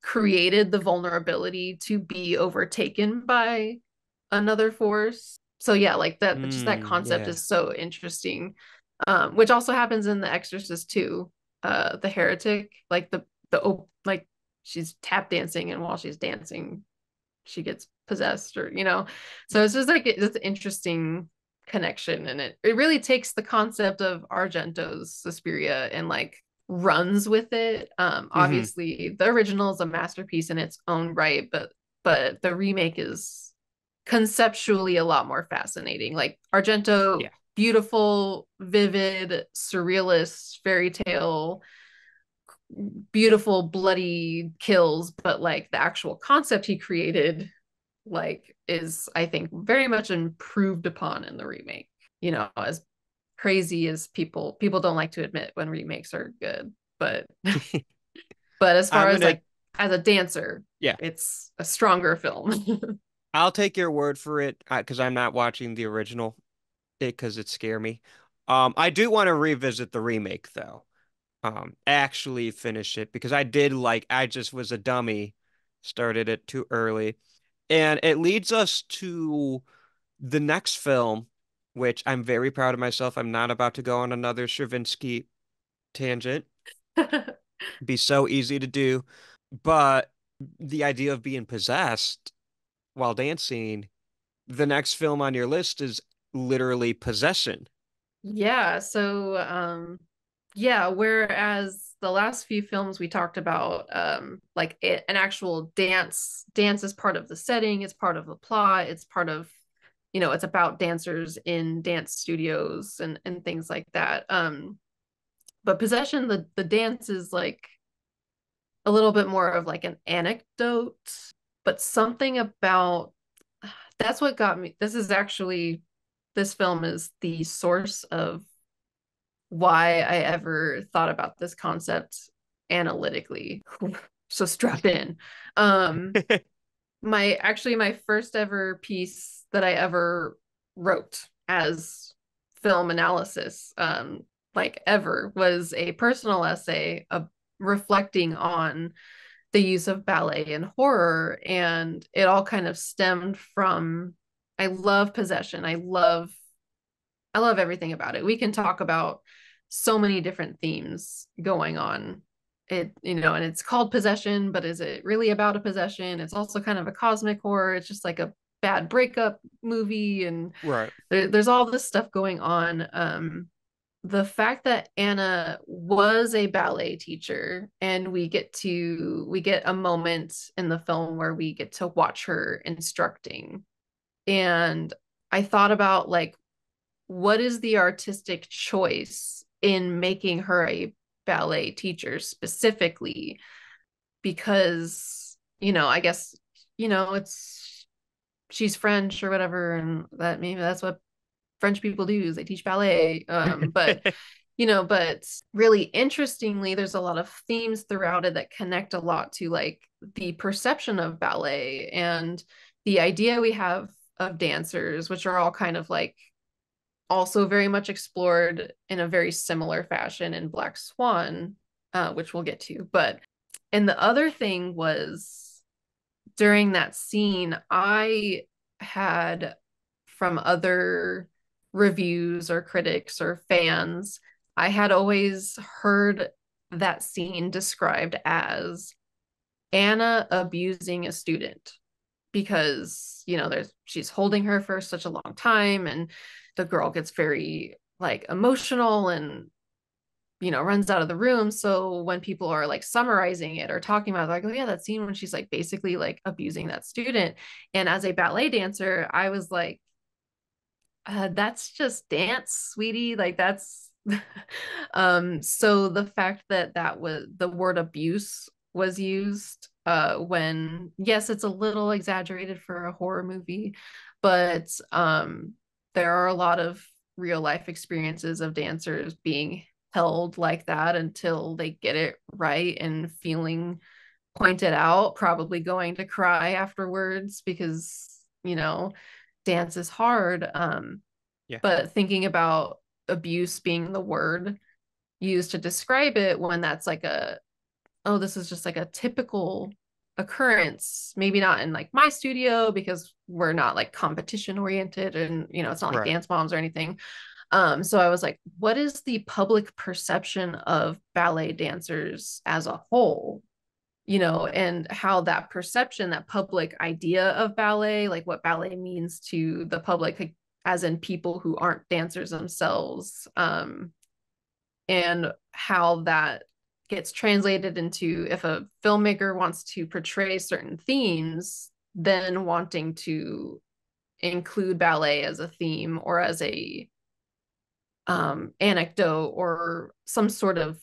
created the vulnerability to be overtaken by another force. So yeah, like that, just that concept Yeah. is so interesting. Which also happens in The Exorcist too. The heretic, like like she's tap dancing, and while she's dancing, she gets possessed, or so it's just like it's an interesting connection, and it really takes the concept of Argento's Suspiria and like runs with it. Hmm. Obviously the original is a masterpiece in its own right, but the remake is conceptually a lot more fascinating. Like Argento, Yeah. beautiful, vivid, surrealist fairy tale, beautiful bloody kills, but like the actual concept he created like is, I think, very much improved upon in the remake. As crazy as people don't like to admit when remakes are good, but as far I'm as gonna, like as a dancer, yeah, it's a stronger film. I'll take your word for it because I'm not watching the original because it scare me. I do want to revisit the remake though. Actually finish it because I just was a dummy, started it too early. And it leads us to the next film, which I'm very proud of myself. I'm not about to go on another Stravinsky tangent. Be so easy to do. But the idea of being possessed while dancing, the next film on your list is literally Possession. Yeah, so yeah, whereas the last few films we talked about like an actual dance is part of the setting, it's part of the plot, it's part of it's about dancers in dance studios and things like that. But Possession, the dance is like a little bit more of like an anecdote, but something about that's what got me. This film is the source of why I ever thought about this concept analytically. So strap in. Um, my first ever piece that I ever wrote as film analysis, like ever, was a personal essay of reflecting on the use of ballet in horror, and it all kind of stemmed from I love Possession. I love everything about it. We can talk about so many different themes going on. And it's called Possession, but is it really about a possession? It's also kind of a cosmic horror. It's just like a bad breakup movie, and Right. there's all this stuff going on. The fact that Anna was a ballet teacher, and we get a moment in the film where we get to watch her instructing. And I thought about like what is the artistic choice in making her a ballet teacher specifically, because I guess it's she's French or whatever, and that maybe that's what French people do is they teach ballet. But really interestingly, there's a lot of themes throughout it that connect a lot to like the perception of ballet and the idea we have of dancers, which are all kind of like also very much explored in a very similar fashion in Black Swan, which we'll get to. And the other thing was during that scene, I had from other reviews or critics or fans, I had always heard that scene described as Anna abusing a student because she's holding her for such a long time, and the girl gets very like emotional and runs out of the room. So when people are like summarizing it or talking about it, like, oh yeah, that scene when she's like basically like abusing that student. And as a ballet dancer, I was like, that's just dance, sweetie. Like that's so the fact that was the word abuse was used when, yes, it's a little exaggerated for a horror movie, but there are a lot of real life experiences of dancers being held like that until they get it right and feeling pointed out, probably going to cry afterwards because dance is hard. Yeah. But thinking about abuse being the word used to describe it when that's like oh, this is just like a typical occurrence, maybe not in like my studio because we're not like competition oriented and it's not like Right. Dance Moms or anything. So I was like, what is the public perception of ballet dancers as a whole? And how that perception, that public idea of ballet, like what ballet means to the public, like, as in people who aren't dancers themselves, and how that gets translated into if a filmmaker wants to portray certain themes, then wanting to include ballet as a theme or as a anecdote or some sort of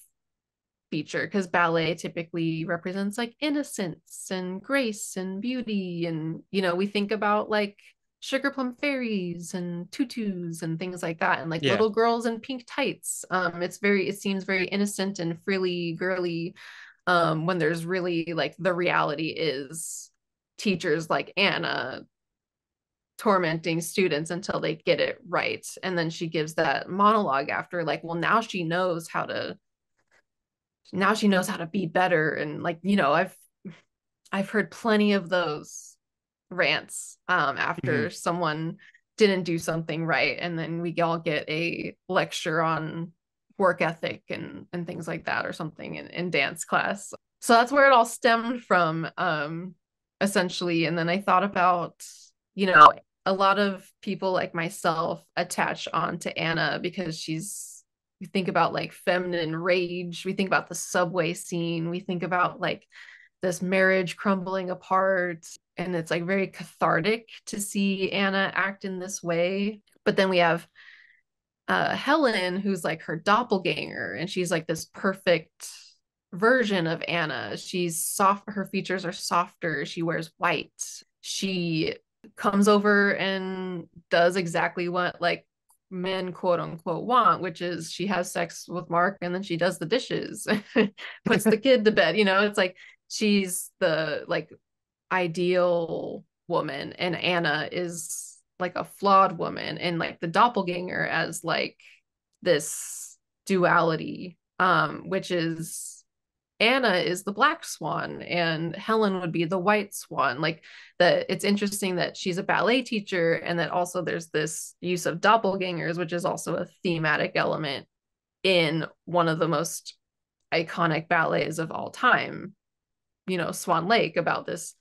feature, because ballet typically represents like innocence and grace and beauty, and we think about like sugar plum fairies and tutus and things like that, and like Yeah. little girls in pink tights. It seems very innocent and frilly girly, when there's really like the reality is teachers like Anna tormenting students until they get it right, and then she gives that monologue after, like, well, now she knows how to be better, and like I've heard plenty of those rants Mhm. after someone didn't do something right, and then we all get a lecture on work ethic and things like that or something in dance class. So that's where it all stemmed from, essentially. And then I thought about, you know a lot of people like myself attach on to Anna because we think about like feminine rage, we think about the subway scene, we think about like this marriage crumbling apart, and it's like very cathartic to see Anna act in this way. But then we have Helen, who's like her doppelganger, and she's like this perfect version of Anna. She's soft, her features are softer, she wears white, she comes over and does exactly what like men quote unquote want, which is she has sex with Mark and then she does the dishes, puts the kid to bed. It's like she's the like ideal woman, and Anna is like a flawed woman, and like the doppelganger as like this duality, which is Anna is the black swan and Helen would be the white swan. Like, that it's interesting that she's a ballet teacher, and that also there's this use of doppelgangers, which is also a thematic element in one of the most iconic ballets of all time, Swan Lake, about this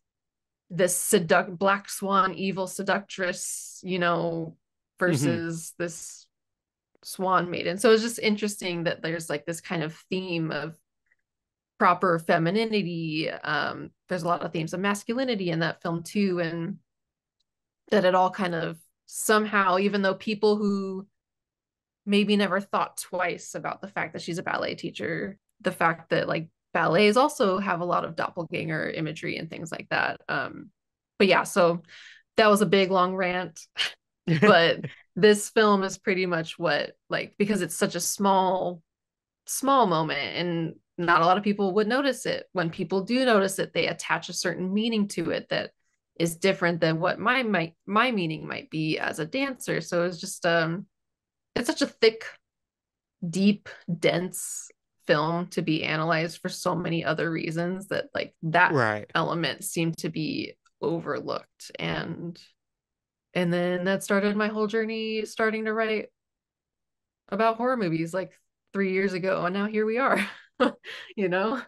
black swan evil seductress, Mhm. versus this swan maiden. So it's just interesting that there's like this kind of theme of proper femininity. There's a lot of themes of masculinity in that film too, and that it all kind of somehow, even though people who maybe never thought twice about the fact that she's a ballet teacher, the fact that like ballets also have a lot of doppelganger imagery and things like that. But yeah, so that was a big long rant, but this film is pretty much what, like, because it's such a small moment and not a lot of people would notice it. When people do notice it, they attach a certain meaning to it that is different than what my meaning might be as a dancer. So it's just it's such a thick, deep, dense film to be analyzed for so many other reasons, that like that Right. element seemed to be overlooked. And then that started my whole journey starting to write about horror movies like 3 years ago, and now here we are. you know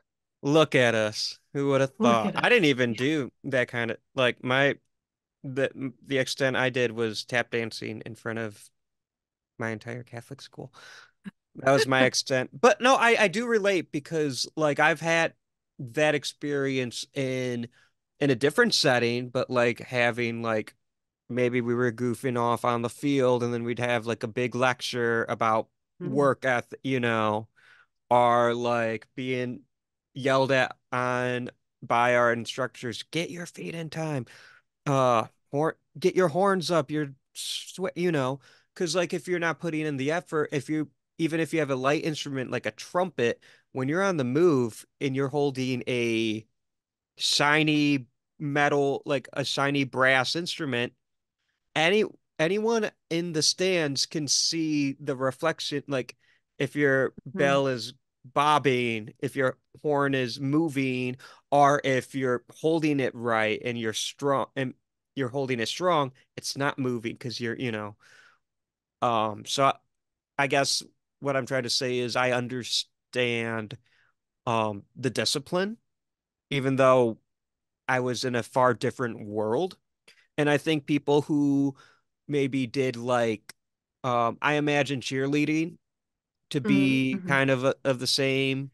Look at us. Who would have Look thought? at I didn't us. even do that kind of like the extent I did was tap dancing in front of my entire Catholic school. That was my extent. But no, I do relate because like I've had that experience in a different setting, but like having like maybe we were goofing off on the field and then we'd have like a big lecture about Mhm. work ethic, or like being yelled at on by our instructors, get your feet in time. Get your horns up, your sweat, because like if you're not putting in the effort, even if you have a light instrument like a trumpet, when you're on the move and you're holding a shiny metal, like a shiny brass instrument, any anyone in the stands can see the reflection, like if your Mhm. bell is bobbing, if your horn is moving, Or if you're holding it right and you're strong and you're holding it strong, it's not moving because so I guess what I'm trying to say is I understand the discipline, even though I was in a far different world. And I think people who maybe did like I imagine cheerleading to be Mm-hmm. kind of of the same.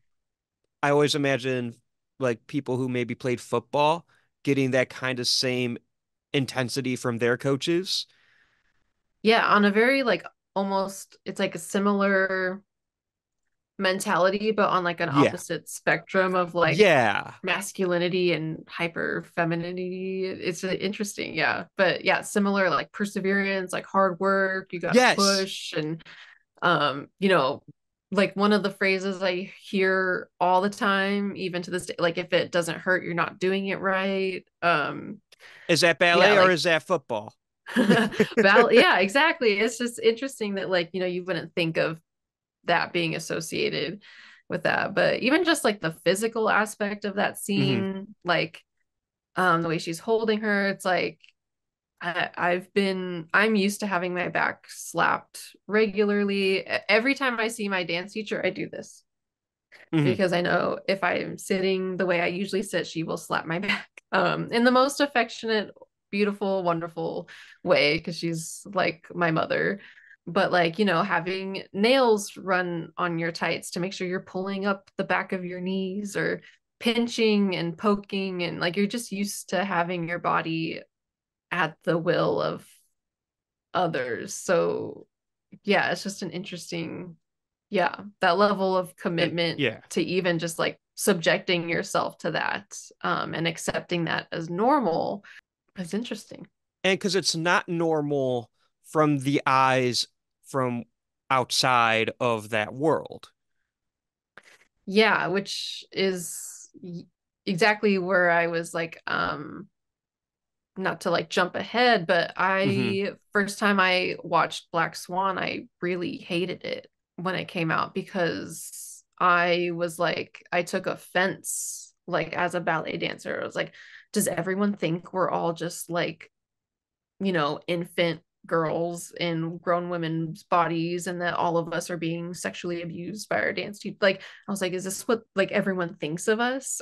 I always imagine like people who maybe played football getting that kind of same intensity from their coaches. Yeah, on a very like almost it's like a similar mentality, but on like an Yeah. opposite spectrum of like Yeah. masculinity and hyper femininity. It's interesting, yeah. But yeah, similar like perseverance, like hard work, you got to Yes. push and you know, like one of the phrases I hear all the time, even to this day, like if it doesn't hurt, you're not doing it right. Is that Yeah, ballet or like is that football? yeah, exactly. It's just interesting that like, you know, you wouldn't think of that being associated with that. But even just like the physical aspect of that Hmm. scene, like the way she's holding her, it's like I'm used to having my back slapped regularly. Every time I see my dance teacher, I do this Hmm. because I know if I'm sitting the way I usually sit, she will slap my back in the most affectionate, beautiful, wonderful way because she's like my mother. But like, you know, having nails run on your tights to make sure you're pulling up the back of your knees or pinching and poking and like you're just used to having your body at the will of others. So yeah, it's just an interesting, yeah, that level of And commitment yeah. to even just like subjecting yourself to that and accepting that as normal is interesting. And because it's not normal from the eyes from outside of that world. Yeah, which is exactly where I was like, not to like jump ahead, but Hmm. I first time I watched Black Swan, I really hated it when it came out because I was like, I took offense like as a ballet dancer. I was like, does everyone think we're all just like, you know, infant girls in grown women's bodies and that all of us are being sexually abused by our dance team? Like, I was like, is this what like everyone thinks of us?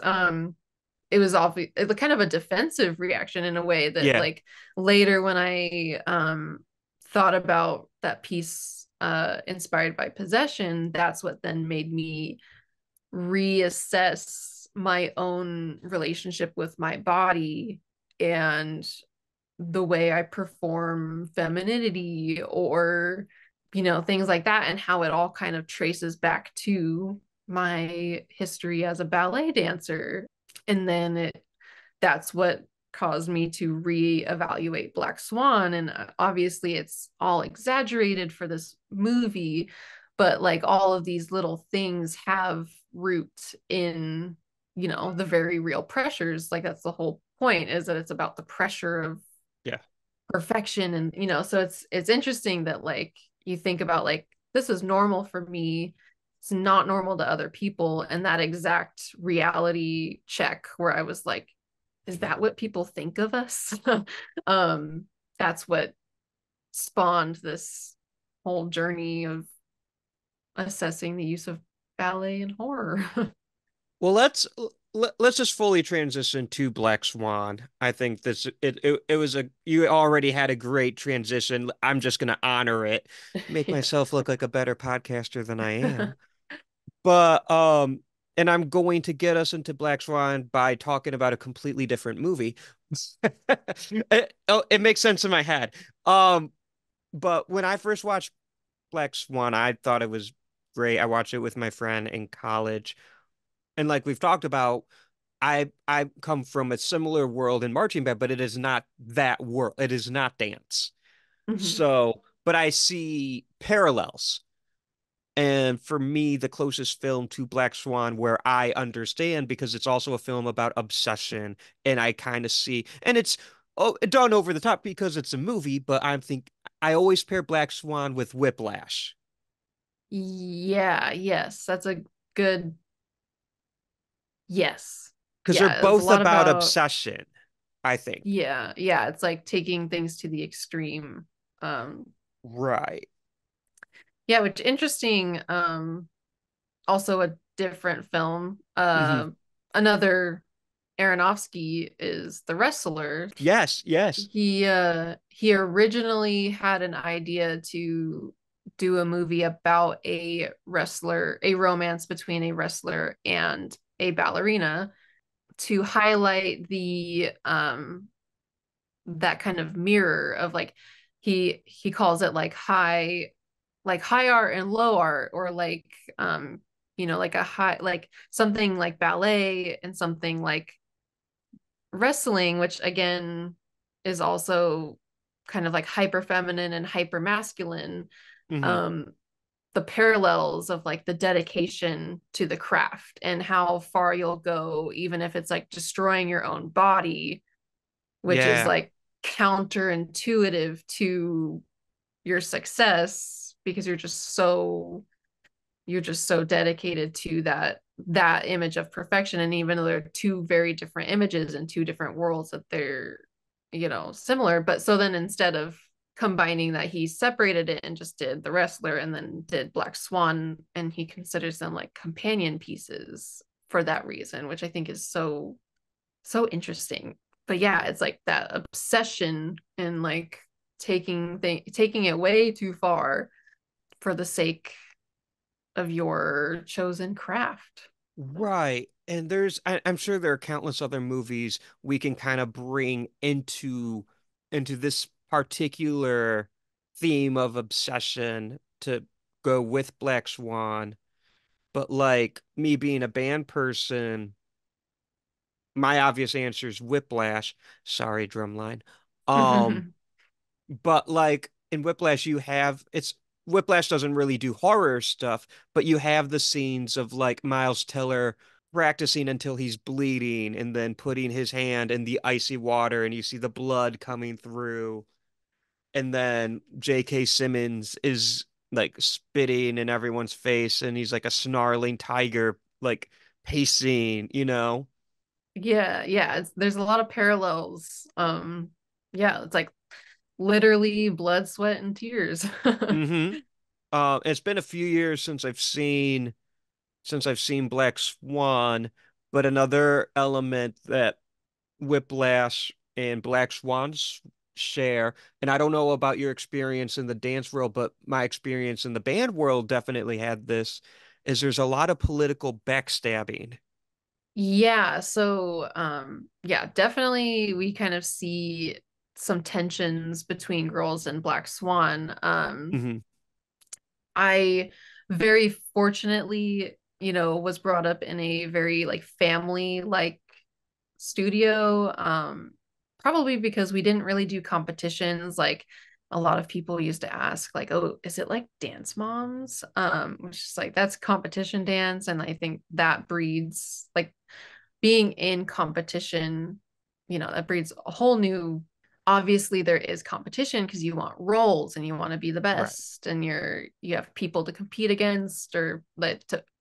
It was obvious kind of a defensive reaction in a way that Yeah. like later when I thought about that piece inspired by possession, that's what then made me reassess my own relationship with my body and the way I perform femininity or you know things like that and how it all kind of traces back to my history as a ballet dancer. And then that's what caused me to reevaluate Black Swan. And obviously, it's all exaggerated for this movie, but like all of these little things have root in, you know, the very real pressures. Like that's the whole point is that it's about the pressure of Yeah. perfection and you know so it's interesting that like you think about like this is normal for me, it's not normal to other people, and that exact reality check where I was like, is that what people think of us? um that's what spawned this whole journey of assessing the use of ballet and horror. Well, let's just fully transition to Black Swan. I think it was a you already had a great transition. I'm just gonna honor it, make Yeah. myself look like a better podcaster than I am. But and I'm going to get us into Black Swan by talking about a completely different movie. It makes sense in my head. But when I first watched Black Swan, I thought it was great. I watched it with my friend in college. And like we've talked about, I come from a similar world in marching band, but it is not that world. It is not dance. Mhm. So, but I see parallels. And for me, the closest film to Black Swan, where I understand, because it's also a film about obsession, and I kind of see, and it's done over the top because it's a movie, but I always pair Black Swan with Whiplash. Yeah, yes, that's a good yes. because they're Yeah, it was a both lot about about obsession, I think. yeah, it's like taking things to the extreme. Um, Right. yeah, which interesting. Also a different film. Hmm. Another Aronofsky is The Wrestler. Yes, yes. He originally had an idea to do a movie about a wrestler, a romance between a wrestler and a ballerina to highlight the that kind of mirror of like he calls it like high art and low art, or like like a high, like something like ballet and something like wrestling, which again is also kind of like hyper feminine and hyper masculine. Hmm. um the parallels of like the dedication to the craft and how far you'll go even if it's like destroying your own body, which is Yeah. like counterintuitive to your success because you're just so dedicated to that image of perfection. And even though they're two very different images and two different worlds, that they're similar. But so then instead of combining that, he separated it and just did The Wrestler and then did Black Swan, and he considers them like companion pieces for that reason, which I think is so interesting. But yeah, it's like that obsession and like taking it way too far for the sake of your chosen craft. Right. And I'm sure there are countless other movies we can kind of bring into this particular theme of obsession to go with Black Swan. But like me being a band person, my obvious answer is Whiplash. Sorry, drumline. Um, but like in Whiplash, Whiplash doesn't really do horror stuff, but you have the scenes of like Miles Teller practicing until he's bleeding and then putting his hand in the icy water and you see the blood coming through. And then J.K. Simmons is like spitting in everyone's face and he's like a snarling tiger, like pacing. Yeah, there's a lot of parallels. Yeah, it's like literally blood, sweat, and tears. Hmm. It's been a few years since I've seen Black Swan, but another element that Whiplash and Black Swans share, and I don't know about your experience in the dance world, but my experience in the band world definitely had this, is there's a lot of political backstabbing. Yeah, so yeah, definitely we kind of see some tensions between girls and Black Swan. Hmm. I very fortunately, was brought up in a very like family like studio. Probably because we didn't really do competitions. Like a lot of people used to ask, like, oh, is it like Dance Moms? Which is like that's competition dance. And I think that breeds like being in competition, that breeds a whole new, obviously there is competition because you want roles and you want to be the Right. best and you have people to compete against or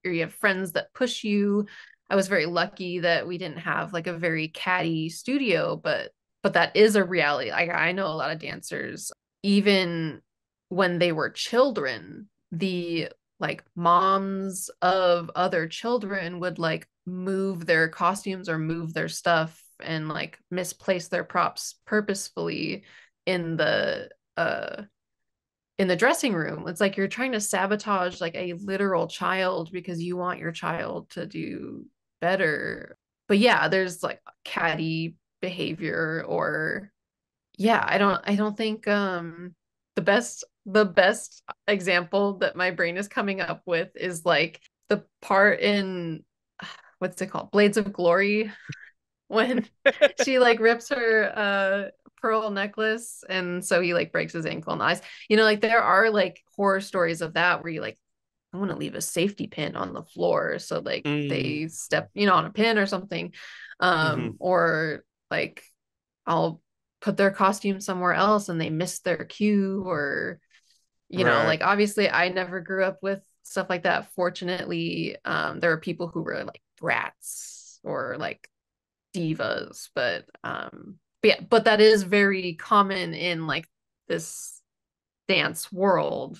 you have friends that push you. I was very lucky that we didn't have like a very catty studio, but that is a reality. I know a lot of dancers, even when they were children, the like moms of other children would like move their costumes or move their stuff and like misplace their props purposefully in the uh in the dressing room. It's like you're trying to sabotage like a literal child because you want your child to do better. But yeah, there's like catty behavior, or yeah, I don't think the best example that my brain is coming up with is like the part in what's it called? Blades of Glory, when she like rips her pearl necklace and so he like breaks his ankle and eyes. Like there are like horror stories of that where you like, I want to leave a safety pin on the floor so like Mm. they step, on a pin or something. Hmm. Or like I'll put their costume somewhere else and they miss their cue, or Right. like obviously I never grew up with stuff like that. Fortunately, there were people who were like brats or like divas, but yeah, but that is very common in like this dance world,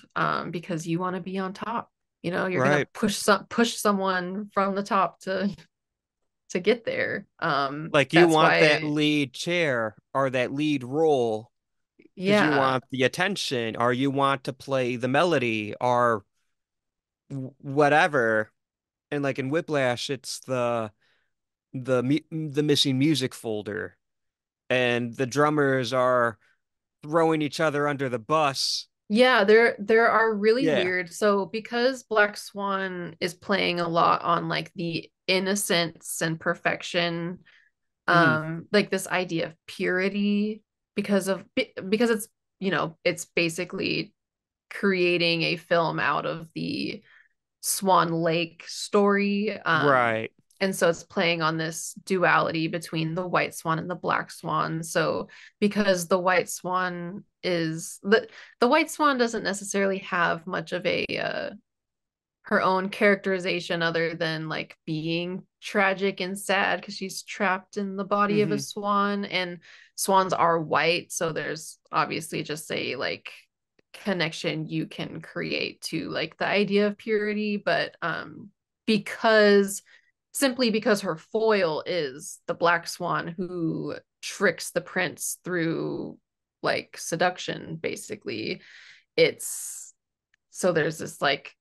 because you want to be on top. You're gonna Right. push someone from the top to get there. Like you That's want that why, lead chair or that lead role because you yeah. want the attention or you want to play the melody or whatever. And like in Whiplash, it's the missing music folder, and the drummers are throwing each other under the bus. Yeah, there are really Yeah. weird. So because Black Swan is playing a lot on like the innocence and perfection, Hmm. like this idea of purity, because it's basically creating a film out of the Swan Lake story. Right. And so it's playing on this duality between the white swan and the black swan. So because the white swan doesn't necessarily have much of a her own characterization other than like being tragic and sad because she's trapped in the body of a Hmm. swan, and swans are white, so there's obviously just a like connection you can create to like the idea of purity, but because simply because her foil is the black swan who tricks the prince through like seduction basically, it's so there's this like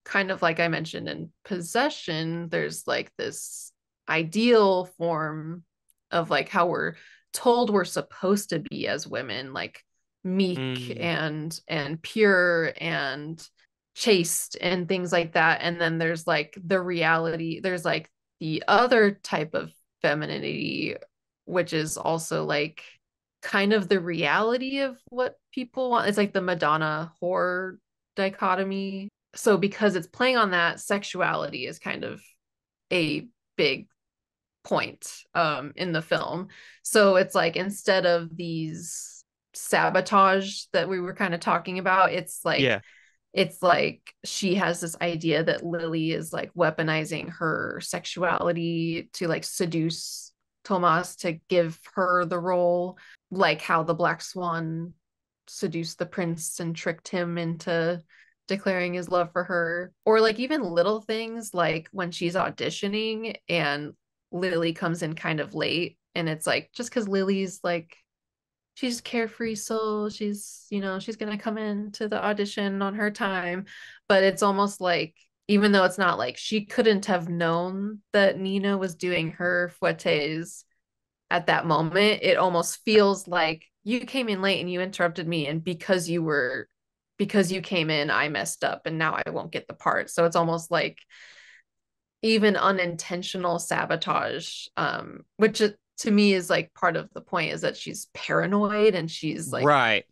kind of like I mentioned in Possession, there's like this ideal form of like how we're told we're supposed to be as women, like meek Mm. and pure and chaste and things like that. And then there's like the reality, there's like the other type of femininity, which is also like kind of the reality of what people want. It's like the Madonna whore dichotomy. So because it's playing on that, sexuality is kind of a big point in the film. So it's like instead of these sabotage that we were kind of talking about, Yeah. it's like she has this idea that Lily is like weaponizing her sexuality to like seduce Tomas to give her the role, like how the Black Swan seduced the prince and tricked him into declaring his love for her. Or like even little things like when she's auditioning and Lily comes in kind of late, and it's like just because Lily's like she's carefree soul, she's gonna come in to the audition on her time, but it's almost like even though it's not like she couldn't have known that Nina was doing her fouettes at that moment, it almost feels like you came in late and you interrupted me, and because you came in I messed up and now I won't get the part. So it's almost like even unintentional sabotage, which to me is like part of the point is that she's paranoid and she's like Right.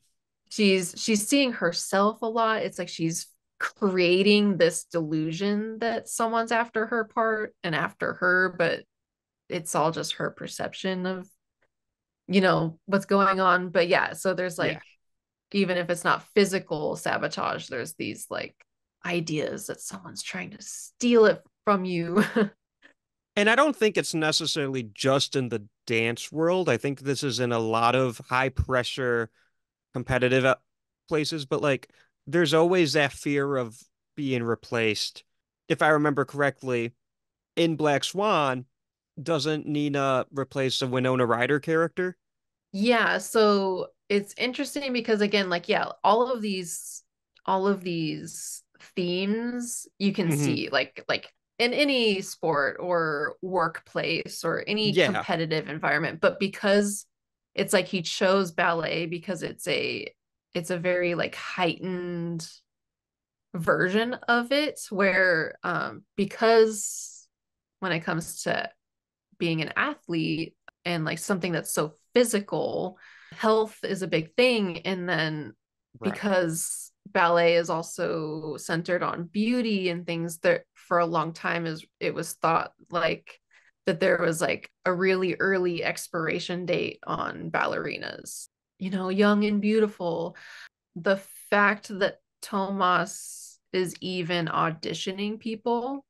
she's seeing herself a lot. It's like she's creating this delusion that someone's after her part and after her, but it's all just her perception of what's going on. But yeah, so there's Yeah. like even if it's not physical sabotage, there's these like ideas that someone's trying to steal it from you. And I don't think it's necessarily just in the dance world. I think this is in a lot of high pressure competitive places, but like there's always that fear of being replaced. If I remember correctly, in Black Swan, doesn't Nina replace the Winona Ryder character? Yeah, so it's interesting because again, like yeah, all of these themes you can Hmm. see like in any sport or workplace or any Yeah. competitive environment, but because it's like he chose ballet because it's a very like heightened version of it where because when it comes to being an athlete and like something that's so physical, health is a big thing. And then Right. because ballet is also centered on beauty and things, that for a long time is it was thought like that there was like a really early expiration date on ballerinas, young and beautiful. The fact that Tomas is even auditioning people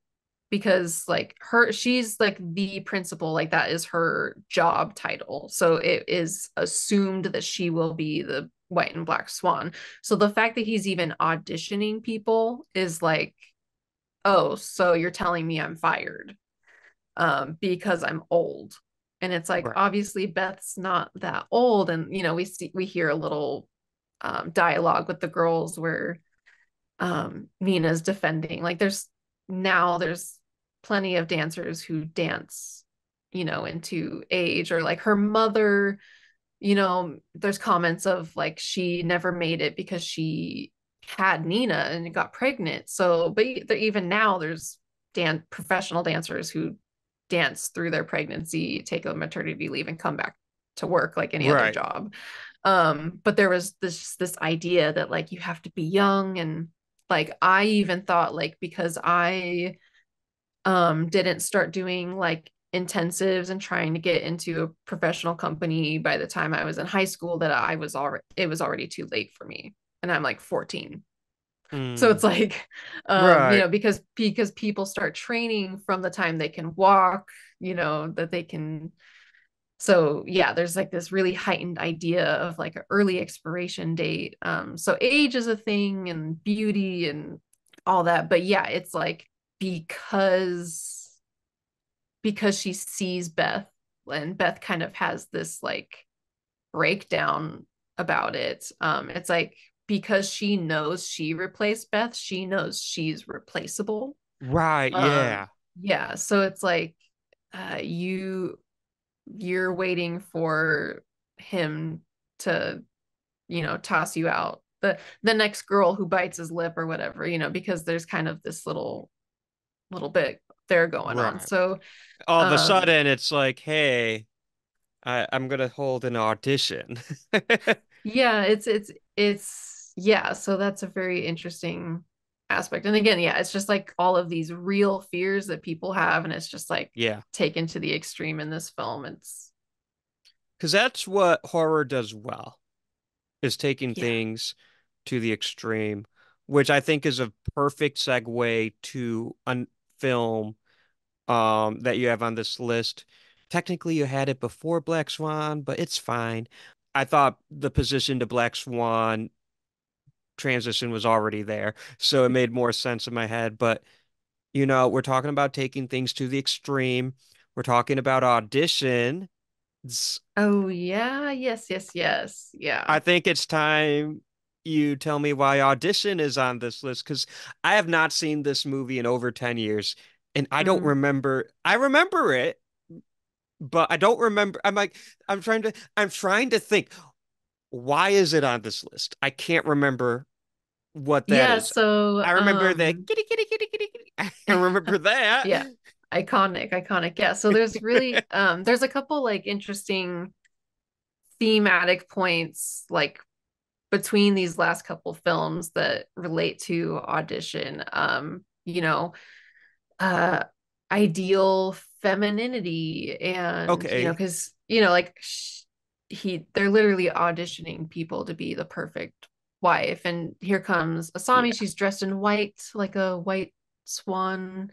because like she's like the principal, like that is her job title. So it is assumed that she will be the white and black swan. So the fact that he's even auditioning people is like, oh, so you're telling me I'm fired because I'm old. And it's like, Right. obviously Beth's not that old. And we hear a little dialogue with the girls where Nina's defending, like there's plenty of dancers who dance into age, or like her mother, there's comments of like she never made it because she had Nina and got pregnant. So but even now there's professional dancers who dance through their pregnancy, take a maternity leave, and come back to work like any other Right. job. But there was this idea that like you have to be young, and like I even thought like because I didn't start doing like intensives and trying to get into a professional company by the time I was in high school, that it was already too late for me, and I'm like 14. So Mm. it's like Right. because people start training from the time they can walk, that they can. So yeah, there's like this really heightened idea of like an early expiration date. So age is a thing, and beauty and all that. But yeah, it's like because she sees Beth, and Beth kind of has this like breakdown about it. It's like because she knows she replaced Beth, she knows she's replaceable. Right. Um, Yeah. yeah, so it's like you're waiting for him to toss you out, the next girl who bites his lip or whatever, because there's kind of this little bit there going on. Right. So All of a um sudden, it's like, hey, I'm gonna hold an audition. yeah, it's yeah, so that's a very interesting aspect. And again, yeah, it's just like all of these real fears that people have, and it's just like Yeah. taken to the extreme in this film. It's Because that's what horror does well, is taking yeah. things to the extreme, which I think is a perfect segue to a film that you have on this list. Technically, you had it before Black Swan, but it's fine. I thought the position to Black Swan transition was already there, so it made more sense in my head. But we're talking about taking things to the extreme. We're talking about audition. Oh yeah, yes, yes, yes. I Yeah. think it's time you tell me why Audition is on this list, because I have not seen this movie in over 10 years and I don't Mm. remember. I remember it, but I don't remember. I'm trying to think, why is it on this list? I can't remember what that Yeah, is. so I remember the kitty kitty kitty kitty kitty. I remember that. yeah. Iconic, iconic. Yeah. So there's a couple like interesting thematic points like between these last couple films that relate to Audition. Uh ideal femininity, and Okay. because like they're literally auditioning people to be the perfect wife. And here comes Asami, Yeah. she's dressed in white like a white swan.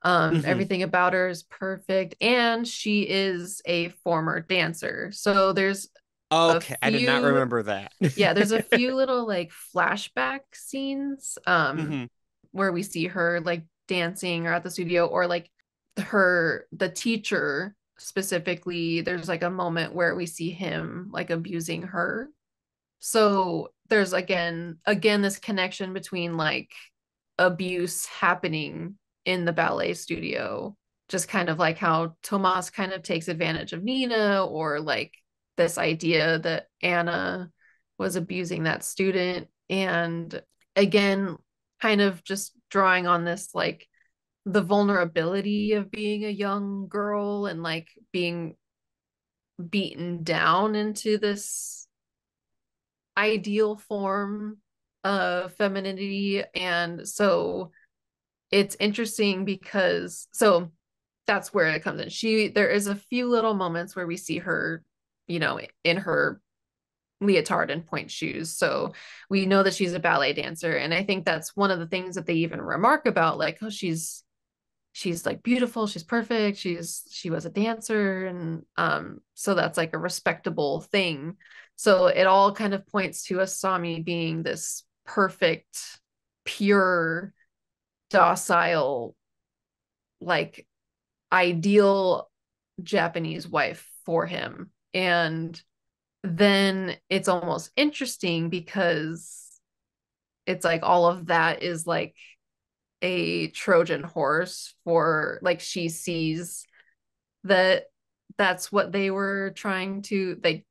Hmm. Everything about her is perfect, and she is a former dancer. So there's a Okay. I did not few remember that. yeah, there's a few little like flashback scenes Hmm. where we see her like dancing or at the studio, or like the teacher specifically, there's like a moment where we see him like abusing her. So there's again this connection between like abuse happening in the ballet studio, just kind of like how Tomas kind of takes advantage of Nina, or like this idea that Anna was abusing that student. And again, kind of just drawing on this like the vulnerability of being a young girl and like being beaten down into this ideal form of femininity. And so it's interesting because that's where it comes in. There is a few little moments where we see her, in her leotard and point shoes. So we know that she's a ballet dancer. And I think that's one of the things that they even remark about, like, oh, she's she's like beautiful, she's perfect, she was a dancer, and so that's like a respectable thing. So it all kind of points to Asami being this perfect, pure, docile, like ideal Japanese wife for him. And then it's almost interesting because it's like all of that is like a Trojan horse for, like, she sees that that's what they were trying to, like,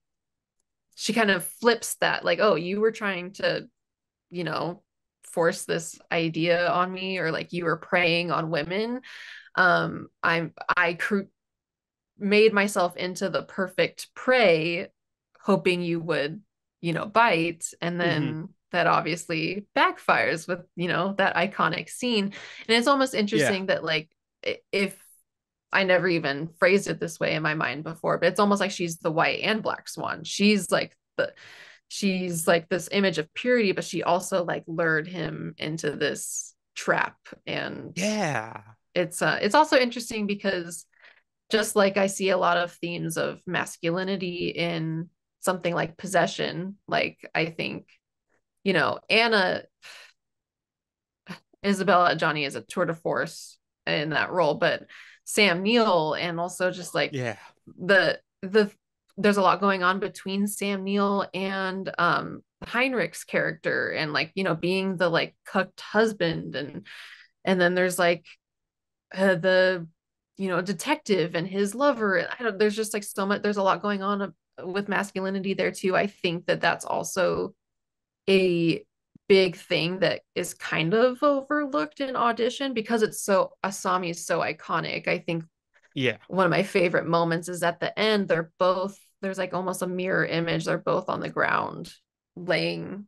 she kind of flips that, like, oh, you were trying to, you know, force this idea on me, or like you were preying on women. I made myself into the perfect prey, hoping you would, you know, bite. And Hmm. then that obviously backfires with, you know, that iconic scene. And it's almost Yeah. interesting that, like, if I never even phrased it this way in my mind before, but it's almost like she's the white and black swan. She's like this image of purity, but she also like lured him into this trap. And Yeah. it's also interesting because just like I see a lot of themes of masculinity in something like Possession, like I think, you know, Anna Isabella Johnny is a tour de force in that role, but Sam Neill, and also just like Yeah. the there's a lot going on between Sam Neill and Heinrich's character, and like, you know, being the like cucked husband, and then there's like the, you know, detective and his lover, and I don't, there's just like so much, there's a lot going on with masculinity there too. I think that that's also a big thing that is kind of overlooked in Audition because it's so, Asami is so iconic. I think Yeah. one of my favorite moments is at the end, they're both, there's like almost a mirror image, they're both on the ground laying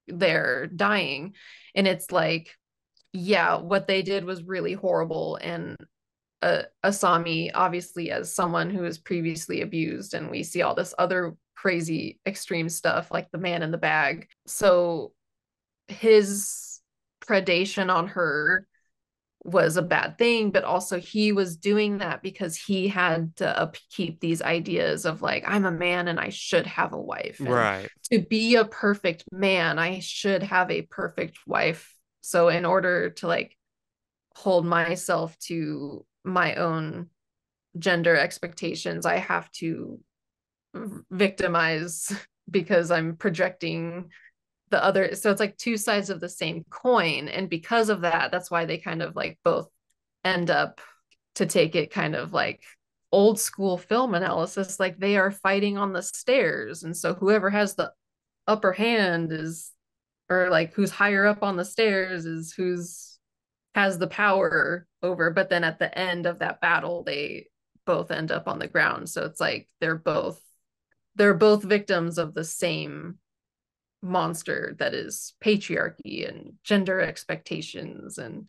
there dying, and it's like, yeah, what they did was really horrible. And Asami, obviously, as someone who was previously abused, and we see all this other crazy extreme stuff like the man in the bag. So his predation on her was a bad thing, but also he was doing that because he had to upkeep these ideas of like, I'm a man and I should have a wife. And Right. to be a perfect man, I should have a perfect wife. So in order to like hold myself to my own gender expectations, I have to victimize because I'm projecting the other. So it's like two sides of the same coin. And because of that, that's why they kind of like both end up, to take it kind of like old school film analysis, like they are fighting on the stairs. And so whoever has the upper hand is, or like who's higher up on the stairs is who's has the power over. But then at the end of that battle, they both end up on the ground. So it's like they're both victims of the same monster that is patriarchy and gender expectations. And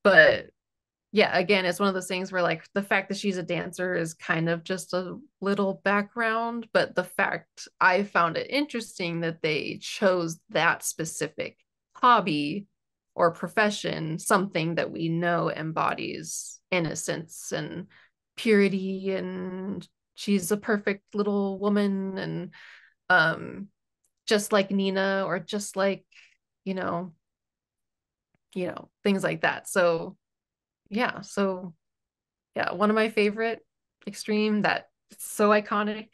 but yeah, again, it's one of those things where like the fact that she's a dancer is kind of just a little background, but the fact, I found it interesting that they chose that specific hobby or profession, something that we know embodies innocence and purity, and she's a perfect little woman. And um just like Nina, or just like, you know, things like that. So yeah, so yeah, one of my favorite, extreme, that so iconic.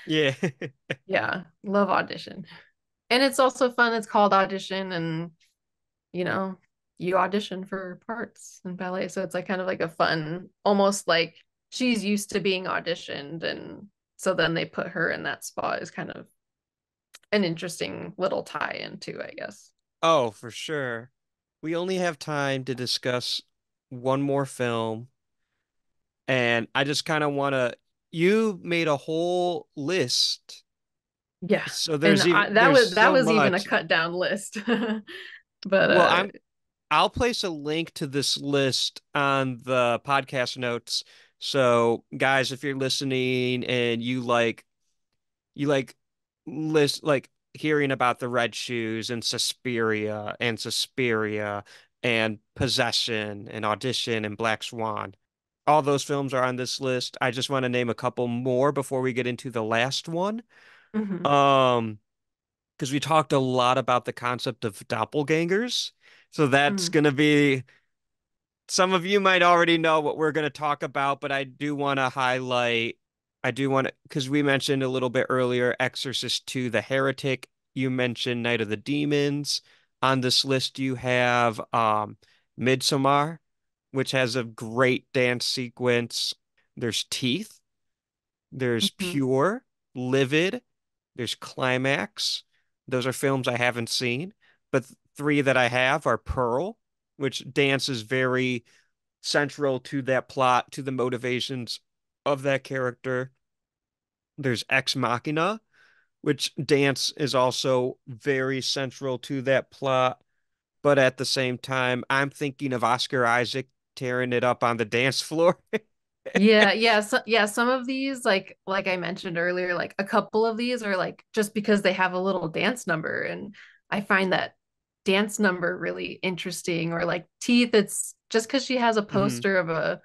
Yeah. Yeah, love Audition. And it's also fun, it's called Audition, and you know, you audition for parts in ballet, so it's like kind of like a fun, almost like she's used to being auditioned, and so then they put her in that spot, is kind of an interesting little tie in too, I guess. Oh, for sure. We only have time to discuss one more film, and I just kind of want to. You made a whole list, Yeah. so And that there's was that so was even a much. cut down list. But Well, I'll place a link to this list on the podcast notes. So, guys, if you're listening and you like list like hearing about the red shoes and Suspiria, and Possession and Audition and Black Swan. All those films are on this list. I just want to name a couple more before we get into the last one. Hmm. Um, because we talked a lot about the concept of doppelgangers. So that's Mm. going to be some of you might already know what we're going to talk about, but I do want to highlight, I do want to, because we mentioned a little bit earlier, Exorcist 2, The Heretic. You mentioned Night of the Demons. On this list, you have Midsommar, which has a great dance sequence. There's Teeth. There's Hmm. Pure, Livid. There's Climax. Those are films I haven't seen, but three that I have are Pearl, which dance is very central to that plot, to the motivations of that character. There's Ex Machina, which dance is also very central to that plot. But at the same time, I'm thinking of Oscar Isaac tearing it up on the dance floor. Yeah, yeah, yeah, some of these like I mentioned earlier, like a couple of these are like just because they have a little dance number and I find that dance number really interesting or like Teeth it's just because she has a hmm poster of a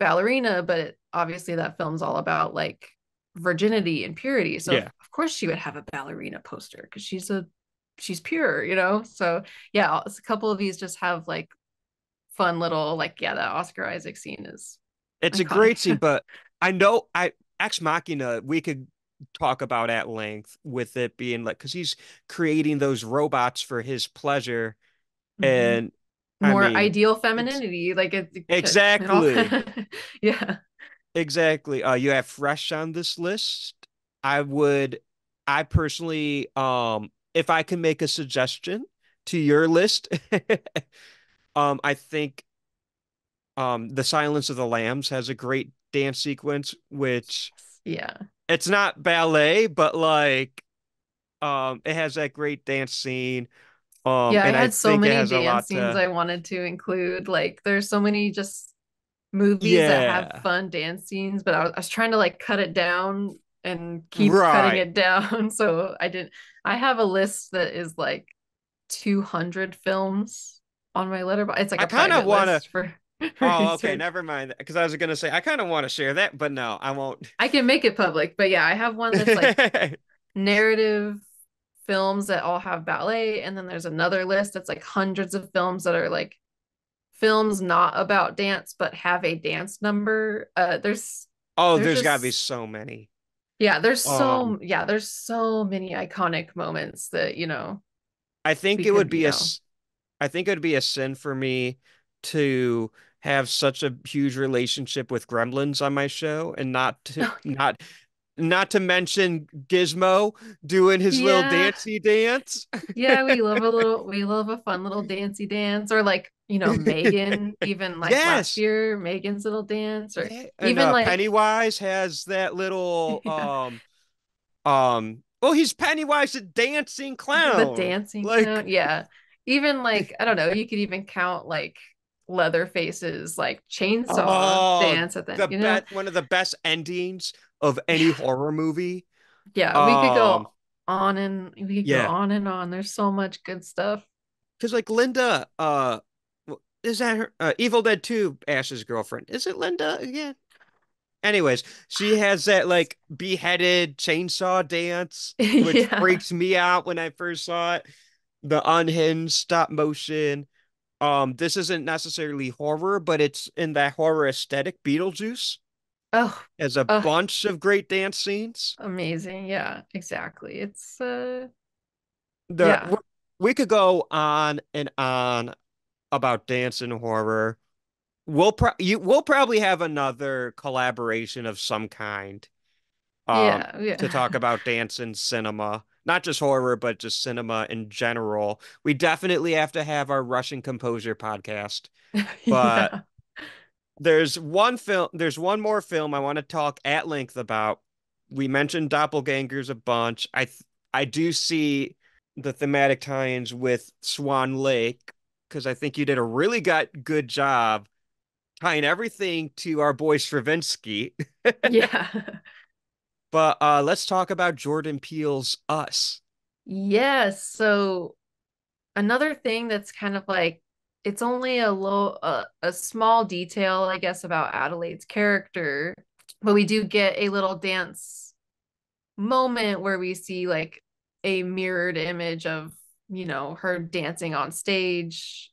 ballerina, but obviously that film's all about like virginity and purity. So Yeah. of course she would have a ballerina poster because she's pure, you know? So yeah, a couple of these just have like fun little like yeah, that Oscar Isaac scene is It's a iconic. great scene, but I know I Ex Machina, we could talk about at length with it being like because he's creating those robots for his pleasure. Mhm. And I More mean, ideal it's femininity, like it all, exactly, yeah, exactly. You have Fresh on this list. I would, I personally, if I can make a suggestion to your list, I think The Silence of the Lambs has a great dance sequence, which yeah, it's not ballet, but like it has that great dance scene. yeah. I And I had so think it many has a dance lot scenes to I wanted to include. Like, there's so many just movies that have yeah. fun dance scenes, but I was trying to like cut it down and keep cutting Right. it down, so I didn't. I have a list that is like 200 films on my letterbox. It's like I a kind of private want to list for Oh, okay, research. never mind. Because I was gonna say I kind of want to share that, but no, I won't. I can make it public, but yeah, I have one that's like narrative films that all have ballet, and then there's another list that's like hundreds of films that are like films not about dance but have a dance number. Oh, There's there's got to be just so many. yeah, Um, there's so many iconic moments that, you know, I think we it would could, you be know. I think it would be a sin for me to have such a huge relationship with Gremlins on my show and not to mention Gizmo doing his little Yeah. dancey dance. Yeah, we love a fun little dancey dance or like, you know, Megan, even like last Yes. year, Megan's little dance or Yeah. And even like Pennywise has that little yeah, well, he's Pennywise the dancing the clown. dancing Like, clown. Yeah. Even like, I don't know, you could even count like Leatherface's like chainsaw oh, dance at the end, you know? one of the best endings of any horror movie. Yeah, we could Um, go on and we could go yeah, on and on. There's so much good stuff. because like Linda, is that her Evil Dead 2, Ash's girlfriend? Is it Linda again? Anyways, she has that like beheaded chainsaw dance, which Yeah. freaks me out when I first saw it. The unhinged stop motion. This isn't necessarily horror, but it's in that horror aesthetic. Beetlejuice Oh, has a uh, bunch of great dance scenes. amazing. Yeah, exactly. It's The yeah. we could go on and on about dance and horror. We'll probably have another collaboration of some kind Yeah, to talk yeah. about dance and cinema. Not just horror, but just cinema in general. We definitely have to have our Russian composer podcast. But Yeah. there's one more film I want to talk at length about. We mentioned doppelgangers a bunch. I do see the thematic tie-ins with Swan Lake because I think you did a really good job tying everything to our boy Stravinsky. Yeah. But let's talk about Jordan Peele's Us. Yes. So another thing that's kind of like it's only a small detail, I guess, about Adelaide's character, but we do get a little dance moment where we see like a mirrored image of, her dancing on stage,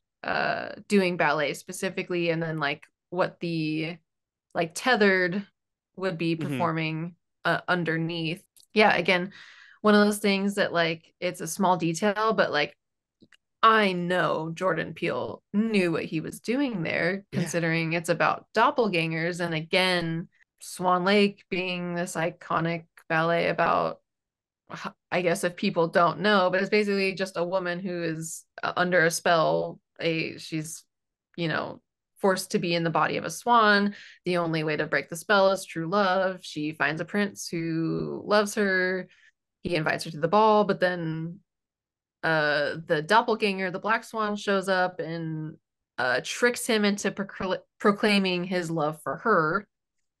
doing ballet specifically, and then like what the like tethered would be Hmm. performing underneath. Yeah, again, one of those things that like it's a small detail, but like I know Jordan Peele knew what he was doing there, Yeah. considering it's about doppelgangers. And again, Swan Lake being this iconic ballet about, I guess if people don't know, but it's basically just a woman who is under a spell. She's, you know, forced to be in the body of a swan. The only way to break the spell is true love. She finds a prince who loves her. He invites her to the ball, but then the doppelganger, the black swan, shows up and tricks him into proclaiming his love for her.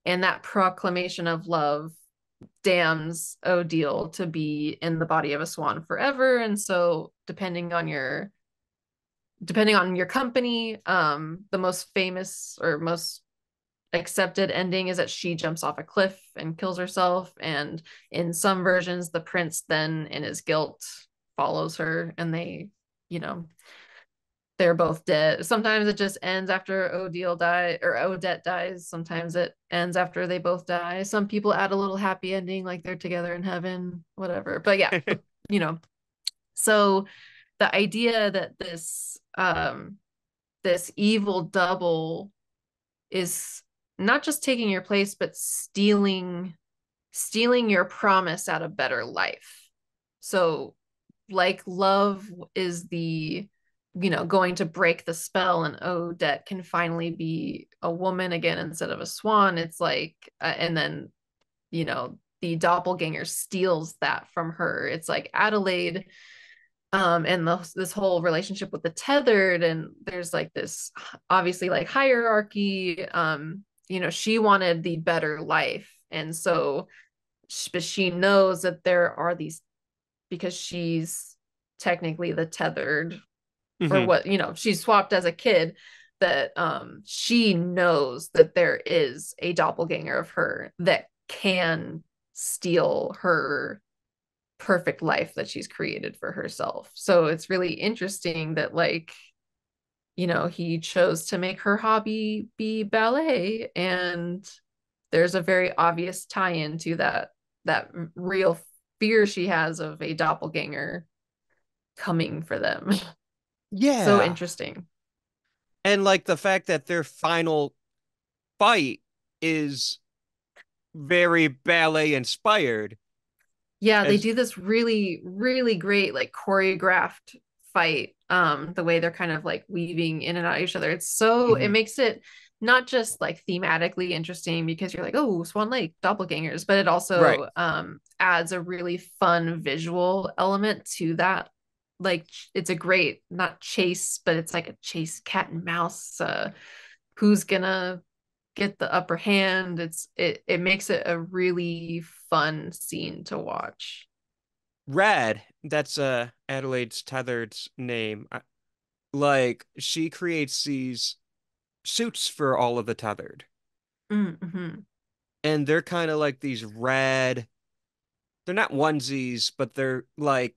And that proclamation of love damns Odile to be in the body of a swan forever. And so depending on your company, the most famous or most accepted ending is that she jumps off a cliff and kills herself. And in some versions, the prince then in his guilt follows her, and you know, they're both dead. Sometimes it just ends after Odile dies or Odette dies. Sometimes it ends after they both die. Some people add a little happy ending, like they're together in heaven, whatever. But yeah, you know, so the idea that this evil double is not just taking your place, but stealing your promise at a better life. So like love is going to break the spell, and Odette can finally be a woman again instead of a swan. It's like and then the doppelganger steals that from her. It's like Adelaide, and this whole relationship with the tethered, and there's like this obviously like hierarchy. She wanted the better life, and so but she knows that there are these, because she's technically the tethered, or Hmm. what, she's swapped as a kid, that she knows that there is a doppelganger of her that can steal her perfect life that she's created for herself. So it's really interesting that like he chose to make her hobby be ballet, and there's a very obvious tie-in to that real fear she has of a doppelganger coming for them. So Yeah. interesting. And like the fact that their final fight is very ballet inspired. Yeah, they As do this really, really great like choreographed fight. The way they're kind of like weaving in and out of each other. It Mhm. makes it not just like thematically interesting because you're like, oh, Swan Lake, doppelgangers, but it Right. also adds a really fun visual element to that. Like it's a great, not chase, but it's like a chase cat and mouse. Who's gonna get the upper hand? It makes it a really fun scene to watch. Red, that's Adelaide's tethered's name. Like she creates these suits for all of the tethered. Mm-hmm. And they're kind of like these red, they're not onesies, but they're like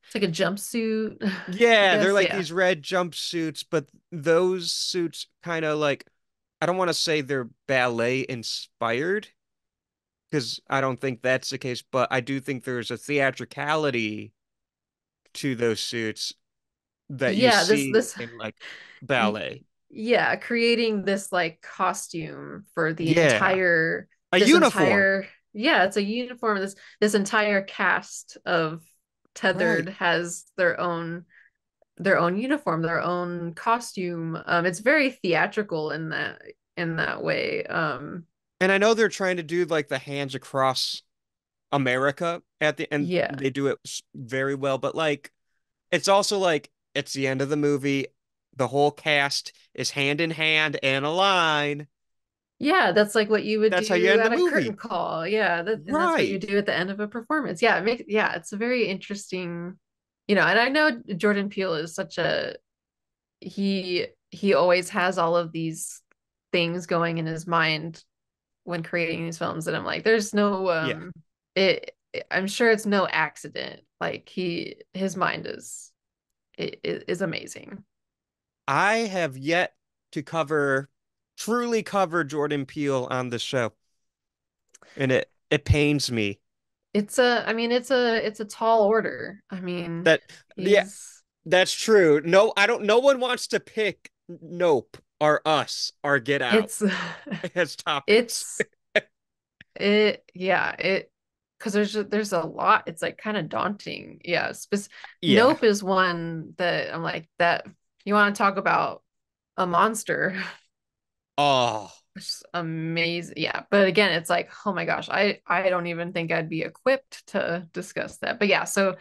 It's like a jumpsuit, I yeah, they're guess. like Yeah. these red jumpsuits, but those suits kind of like I don't want to say they're ballet inspired because I don't think that's the case, but I do think there's a theatricality to those suits that you Yeah, see in like ballet. yeah, creating this like costume for Yeah, a this uniform. entire yeah, it's a uniform. This entire cast of Right. tethered has their own uniform, their own costume. It's very theatrical in that way. And I know they're trying to do like the hands across America at the end. Yeah. They do it very well, but like it's also like it's the end of the movie. The whole cast is hand in hand and a line. Yeah, that's like what you would That's how you do end the at a curtain movie. call. Yeah, and that's what you Right. do at the end of a performance. Yeah, it's a very interesting, and I know Jordan Peele is such a he always has all of these things going in his mind when creating these films, and I'm like, there's no Yeah. it I'm sure it's no accident. Like his mind is amazing. I have yet to truly cover Jordan Peele on the show, and it pains me I mean, it's a tall order. I mean, that yeah, he's that's true. No, I don't. No one wants to pick Nope or Us or Get Out it's as topics. it's it yeah, it because there's a lot. It's like kind of daunting. Yeah. Yeah. Nope is one that I'm like, that you want to talk about a monster. Oh, Which is amazing. Yeah. But again, it's like, oh my gosh, I don't even think I'd be equipped to discuss that. But yeah, so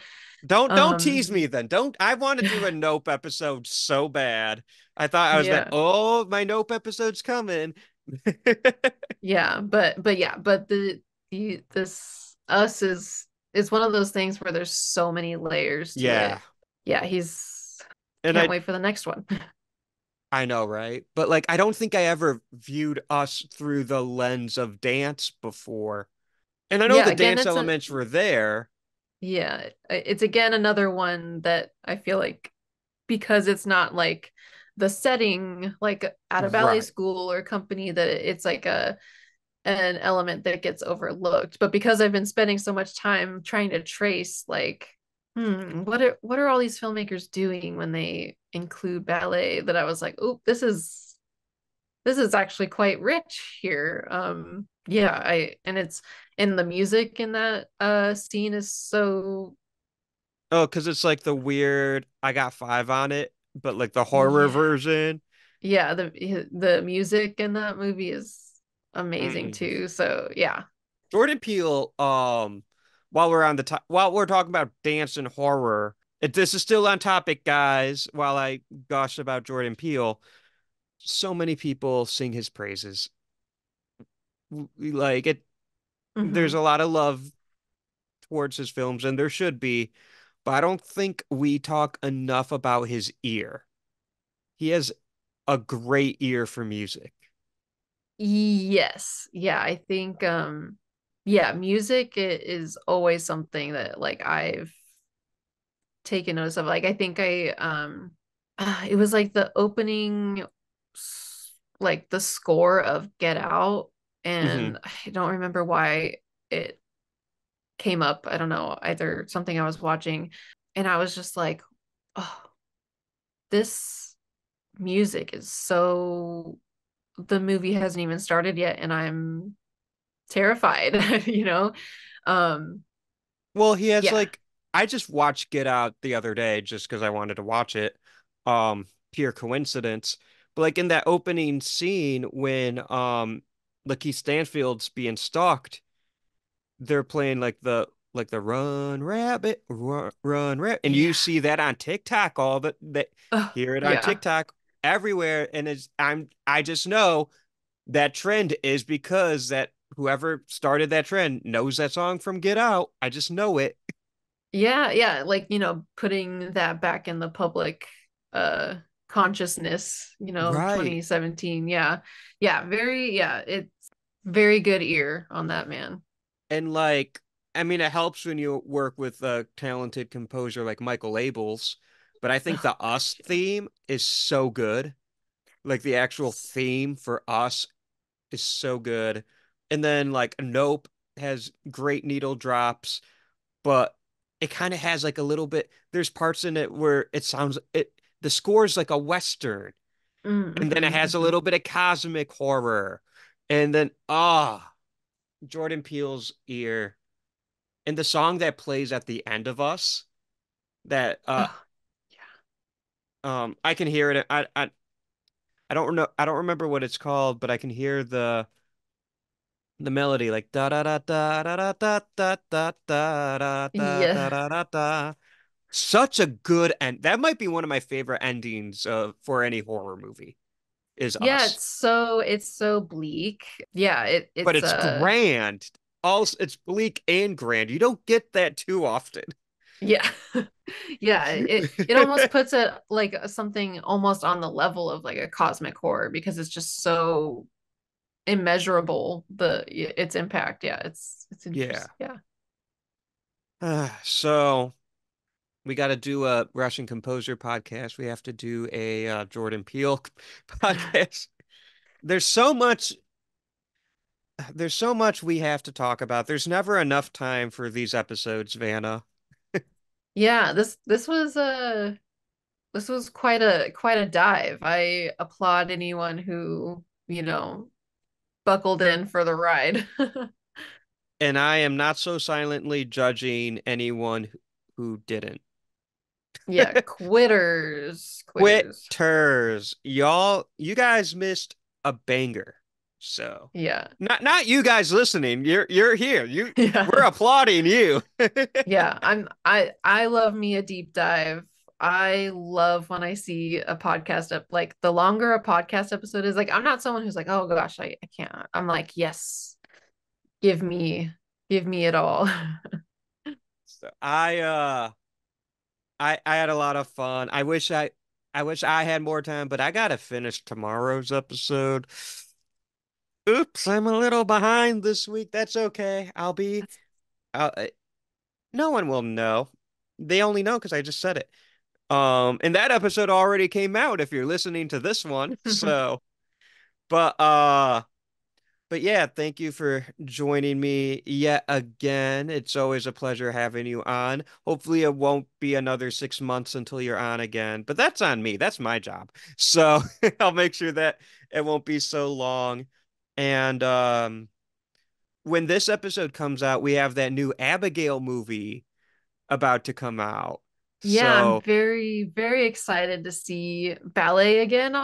don't tease um me then. Don't. I want to do a Nope episode so bad. I thought I was that. yeah. Oh, my Nope episode's coming. Yeah, but yeah, but the this us is one of those things where there's so many layers to Yeah, it. Yeah, he's and can't wait for the next one. I know, right? But like, I don't think I ever viewed Us through the lens of dance before. And I know Yeah, the again, dance it's a elements were there. yeah, it's again another one that I feel like because it's not like the setting like at a ballet Right. school or company that it's like a an element that gets overlooked. But because I've been spending so much time trying to trace like what are all these filmmakers doing when they include ballet, that I was like, oh, this is actually quite rich here. Yeah, I and it's and the music in that scene is so Oh, because it's like the weird, I got five on it, but like the horror yeah. version. Yeah, the music in that movie is amazing Mm. too. So yeah. Jordan Peele, while we're talking about dance and horror, this is still on topic, guys, while I gush about Jordan Peele, so many people sing his praises. Like it, there's Hmm. a lot of love towards his films, and there should be, but I don't think we talk enough about his ear. He has a great ear for music. Yes. Yeah, I think yeah, music is always something that like I've taken notice of. Like I think I it was like the opening like the score of Get Out, Hmm. and I don't remember why it came up. I don't know, either something I was watching and I was just like, oh, this music is so the movie hasn't even started yet and I'm terrified, you know? Um, Well, he has yeah. like I just watched Get Out the other day just because I wanted to watch it. Pure coincidence. But like in that opening scene when Lakeith Stanfield's being stalked, they're playing like the Run Rabbit, Run Rabbit, and you Yeah. see that on TikTok all that Oh, hear it on yeah. TikTok everywhere, and I just know that trend is because that whoever started that trend knows that song from Get Out. I just know it. Yeah, yeah, like, putting that back in the public uh consciousness, 2017. Yeah. Yeah, it's very good ear on that man. And like, I mean, it helps when you work with a talented composer like Michael Abels, but I think Oh the Us gosh. theme is so good. Like the actual Yes. theme for Us is so good. And then like Nope has great needle drops, but it kind of has like a little bit, there's parts in it where the score is like a Western. And then it Mm-hmm, has a hmm. little bit of cosmic horror. And then, Jordan Peele's ear. And the song that plays at the end of Us, that Oh, I can hear it. I don't know. I don't remember what it's called, but I can hear the melody like da da da da da da da da da da da yeah. da Yeah. da da da. Such a good end. That might be one of my favorite endings for any horror movie is Yeah, Us. it's so bleak. Yeah, But it's it's grand. Also, it's bleak and grand. You don't get that too often. Yeah. Yeah, it almost puts it like something almost on the level of like a cosmic horror because it's just so immeasurable its impact. Yeah, it's Yeah. interesting. Yeah. So we got to do a Russian composer podcast. We have to do a Jordan Peele podcast. There's so much there's so much we have to talk about. There's never enough time for these episodes, Vanna. Yeah, this was quite a dive. I applaud anyone who, buckled in for the ride. And I am not so silently judging anyone who didn't. Yeah, quitters. Quitters. Y'all, you guys missed a banger. So, Yeah. not you guys listening. You're here. We're Yeah. applauding you. Yeah, I love me a deep dive. I love when I see a podcast up like the longer a podcast episode is, like I'm not someone who's like, oh gosh, I can't. I'm like, yes, give me give me it all. So I had a lot of fun. I wish I had more time, but I gotta finish tomorrow's episode. Oops, I'm a little behind this week. That's okay. That's Uh, no one will know. They only know because I just said it. And that episode already came out if you're listening to this one. So, but uh, but yeah, thank you for joining me yet again. It's always a pleasure having you on. Hopefully, it won't be another 6 months until you're on again, but that's on me. That's my job. So I'll make sure that it won't be so long. And when this episode comes out, we have that new Abigail movie about to come out. Yeah, I'm So, very, very excited to see ballet again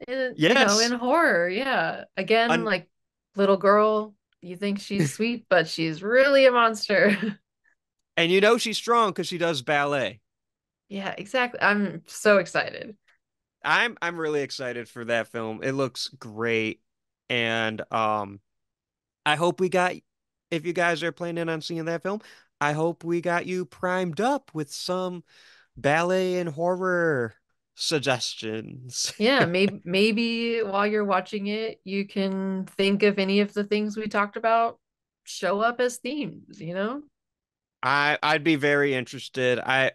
in yes. horror. Yeah. Again, Un like little girl, you think she's sweet, but she's really a monster. and you know she's strong because she does ballet. Yeah, exactly. I'm so excited. I'm really excited for that film. It looks great. And I hope we got if you guys are planning on seeing that film, I hope we got you primed up with some ballet and horror suggestions. Yeah, maybe while you're watching it, you can think of any of the things we talked about show up as themes, you know? I'd be very interested. I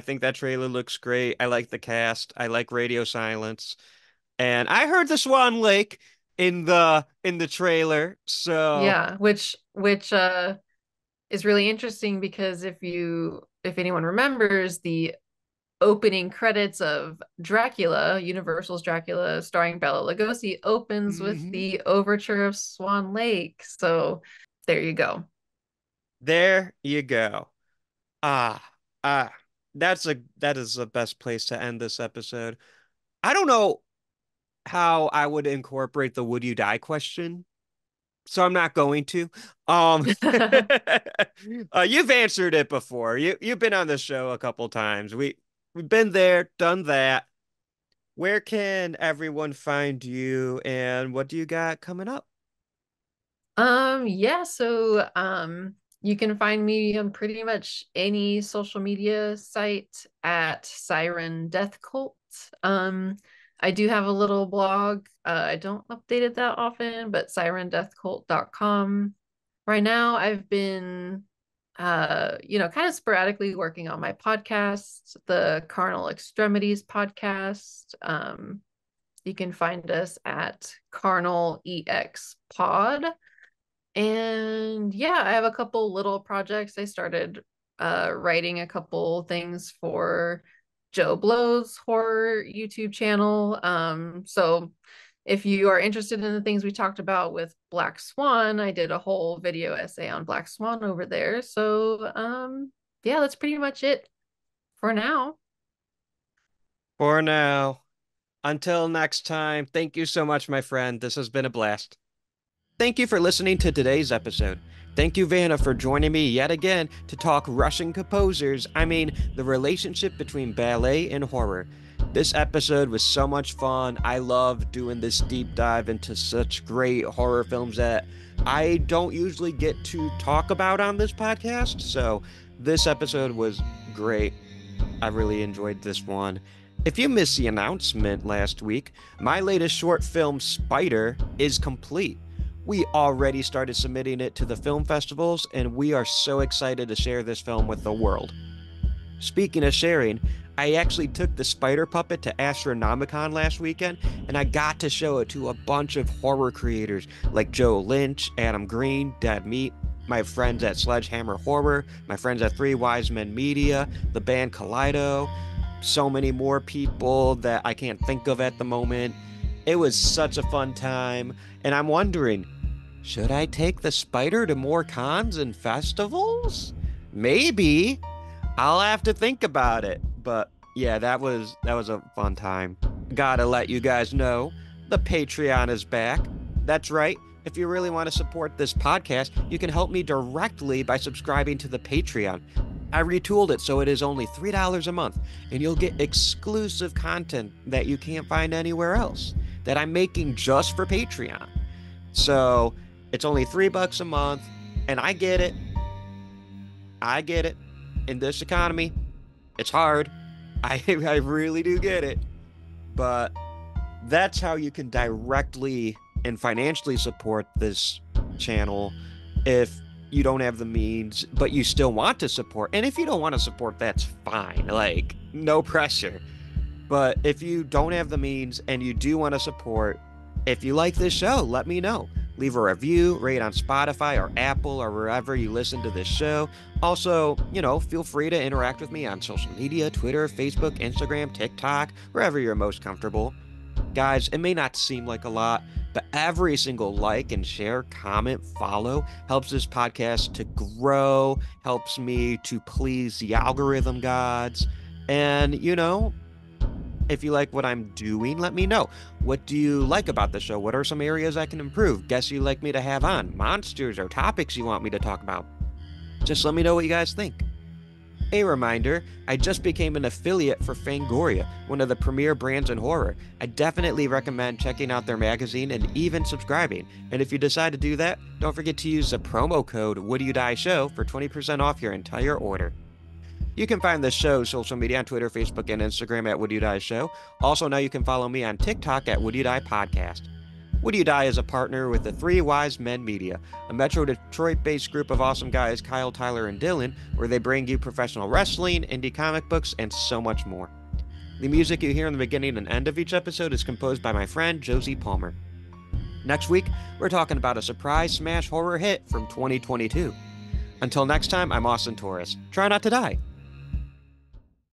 think that trailer looks great. I like the cast. I like Radio Silence. And I heard the Swan Lake in the trailer. So, Yeah, which is really interesting because if anyone remembers the opening credits of Dracula, Universal's Dracula starring Bela Lugosi opens with mhm. the overture of Swan Lake. So there you go. There you go. Ah, ah, that is the best place to end this episode. I don't know how I would incorporate the would you die question, so I'm not going to. Um, you've answered it before. You've been on the show a couple times. We've been there, done that. Where can everyone find you, and what do you got coming up? Yeah, so you can find me on pretty much any social media site at Siren Death Cult. I do have a little blog. I don't update it that often, but sirendeathcult.com. Right now, I've been kind of sporadically working on my podcast, the Carnal Extremities podcast. You can find us at Carnal EX Pod. And yeah, I have a couple little projects. I started writing a couple things for Joe Blow's horror YouTube channel. So if you are interested in the things we talked about with Black Swan, I did a whole video essay on Black Swan over there. So yeah, that's pretty much it for now. For now, until next time, thank you so much, my friend. This has been a blast. Thank you for listening to today's episode. Thank you, Vanna, for joining me yet again to talk Russian composers. I mean, the relationship between ballet and horror. This episode was so much fun. I love doing this deep dive into such great horror films that I don't usually get to talk about on this podcast. So this episode was great. I really enjoyed this one. If you missed the announcement last week, my latest short film, Spider, is complete. We already started submitting it to the film festivals, and we are so excited to share this film with the world. Speaking of sharing, I actually took the spider puppet to Astronomicon last weekend, and I got to show it to a bunch of horror creators like Joe Lynch, Adam Green, Dead Meat, my friends at Sledgehammer Horror, my friends at Three Wise Men Media, the band Kaleido, so many more people that I can't think of at the moment. It was such a fun time, and I'm wondering, should I take the spider to more cons and festivals? Maybe. I'll have to think about it. But yeah, that was a fun time. Gotta let you guys know, the Patreon is back. That's right. If you really want to support this podcast, you can help me directly by subscribing to the Patreon. I retooled it so it is only $3 a month, and you'll get exclusive content that you can't find anywhere else, that I'm making just for Patreon. So it's only $3 a month, and I get it. In this economy, it's hard. I really do get it. But that's how you can directly and financially support this channel if you don't have the means, but you still want to support. And if you don't want to support, that's fine. Like, no pressure. But if you don't have the means and you do want to support, if you like this show, let me know. Leave a review, rate on Spotify or Apple or wherever you listen to this show. Also, feel free to interact with me on social media, Twitter, Facebook, Instagram, TikTok, wherever you're most comfortable. Guys, it may not seem like a lot, but every single like and share, comment, follow helps this podcast to grow, helps me to please the algorithm gods. And, if you like what I'm doing, let me know. What do you like about the show? What are some areas I can improve? Guests you'd like me to have on? Monsters or topics you want me to talk about? Just let me know what you guys think. A reminder, I just became an affiliate for Fangoria, one of the premier brands in horror. I definitely recommend checking out their magazine and even subscribing. And if you decide to do that, don't forget to use the promo code WoodYouDieShow for 20% off your entire order. You can find the show's social media on Twitter, Facebook, and Instagram at Would You Die Show. Also, now you can follow me on TikTok at Would You Die Podcast. Would You Die is a partner with the Three Wise Men Media, a Metro Detroit-based group of awesome guys, Kyle, Tyler, and Dylan, where they bring you professional wrestling, indie comic books, and so much more. The music you hear in the beginning and end of each episode is composed by my friend Josie Palmer. Next week, we're talking about a surprise smash horror hit from 2022. Until next time, I'm Austin Torres. Try not to die.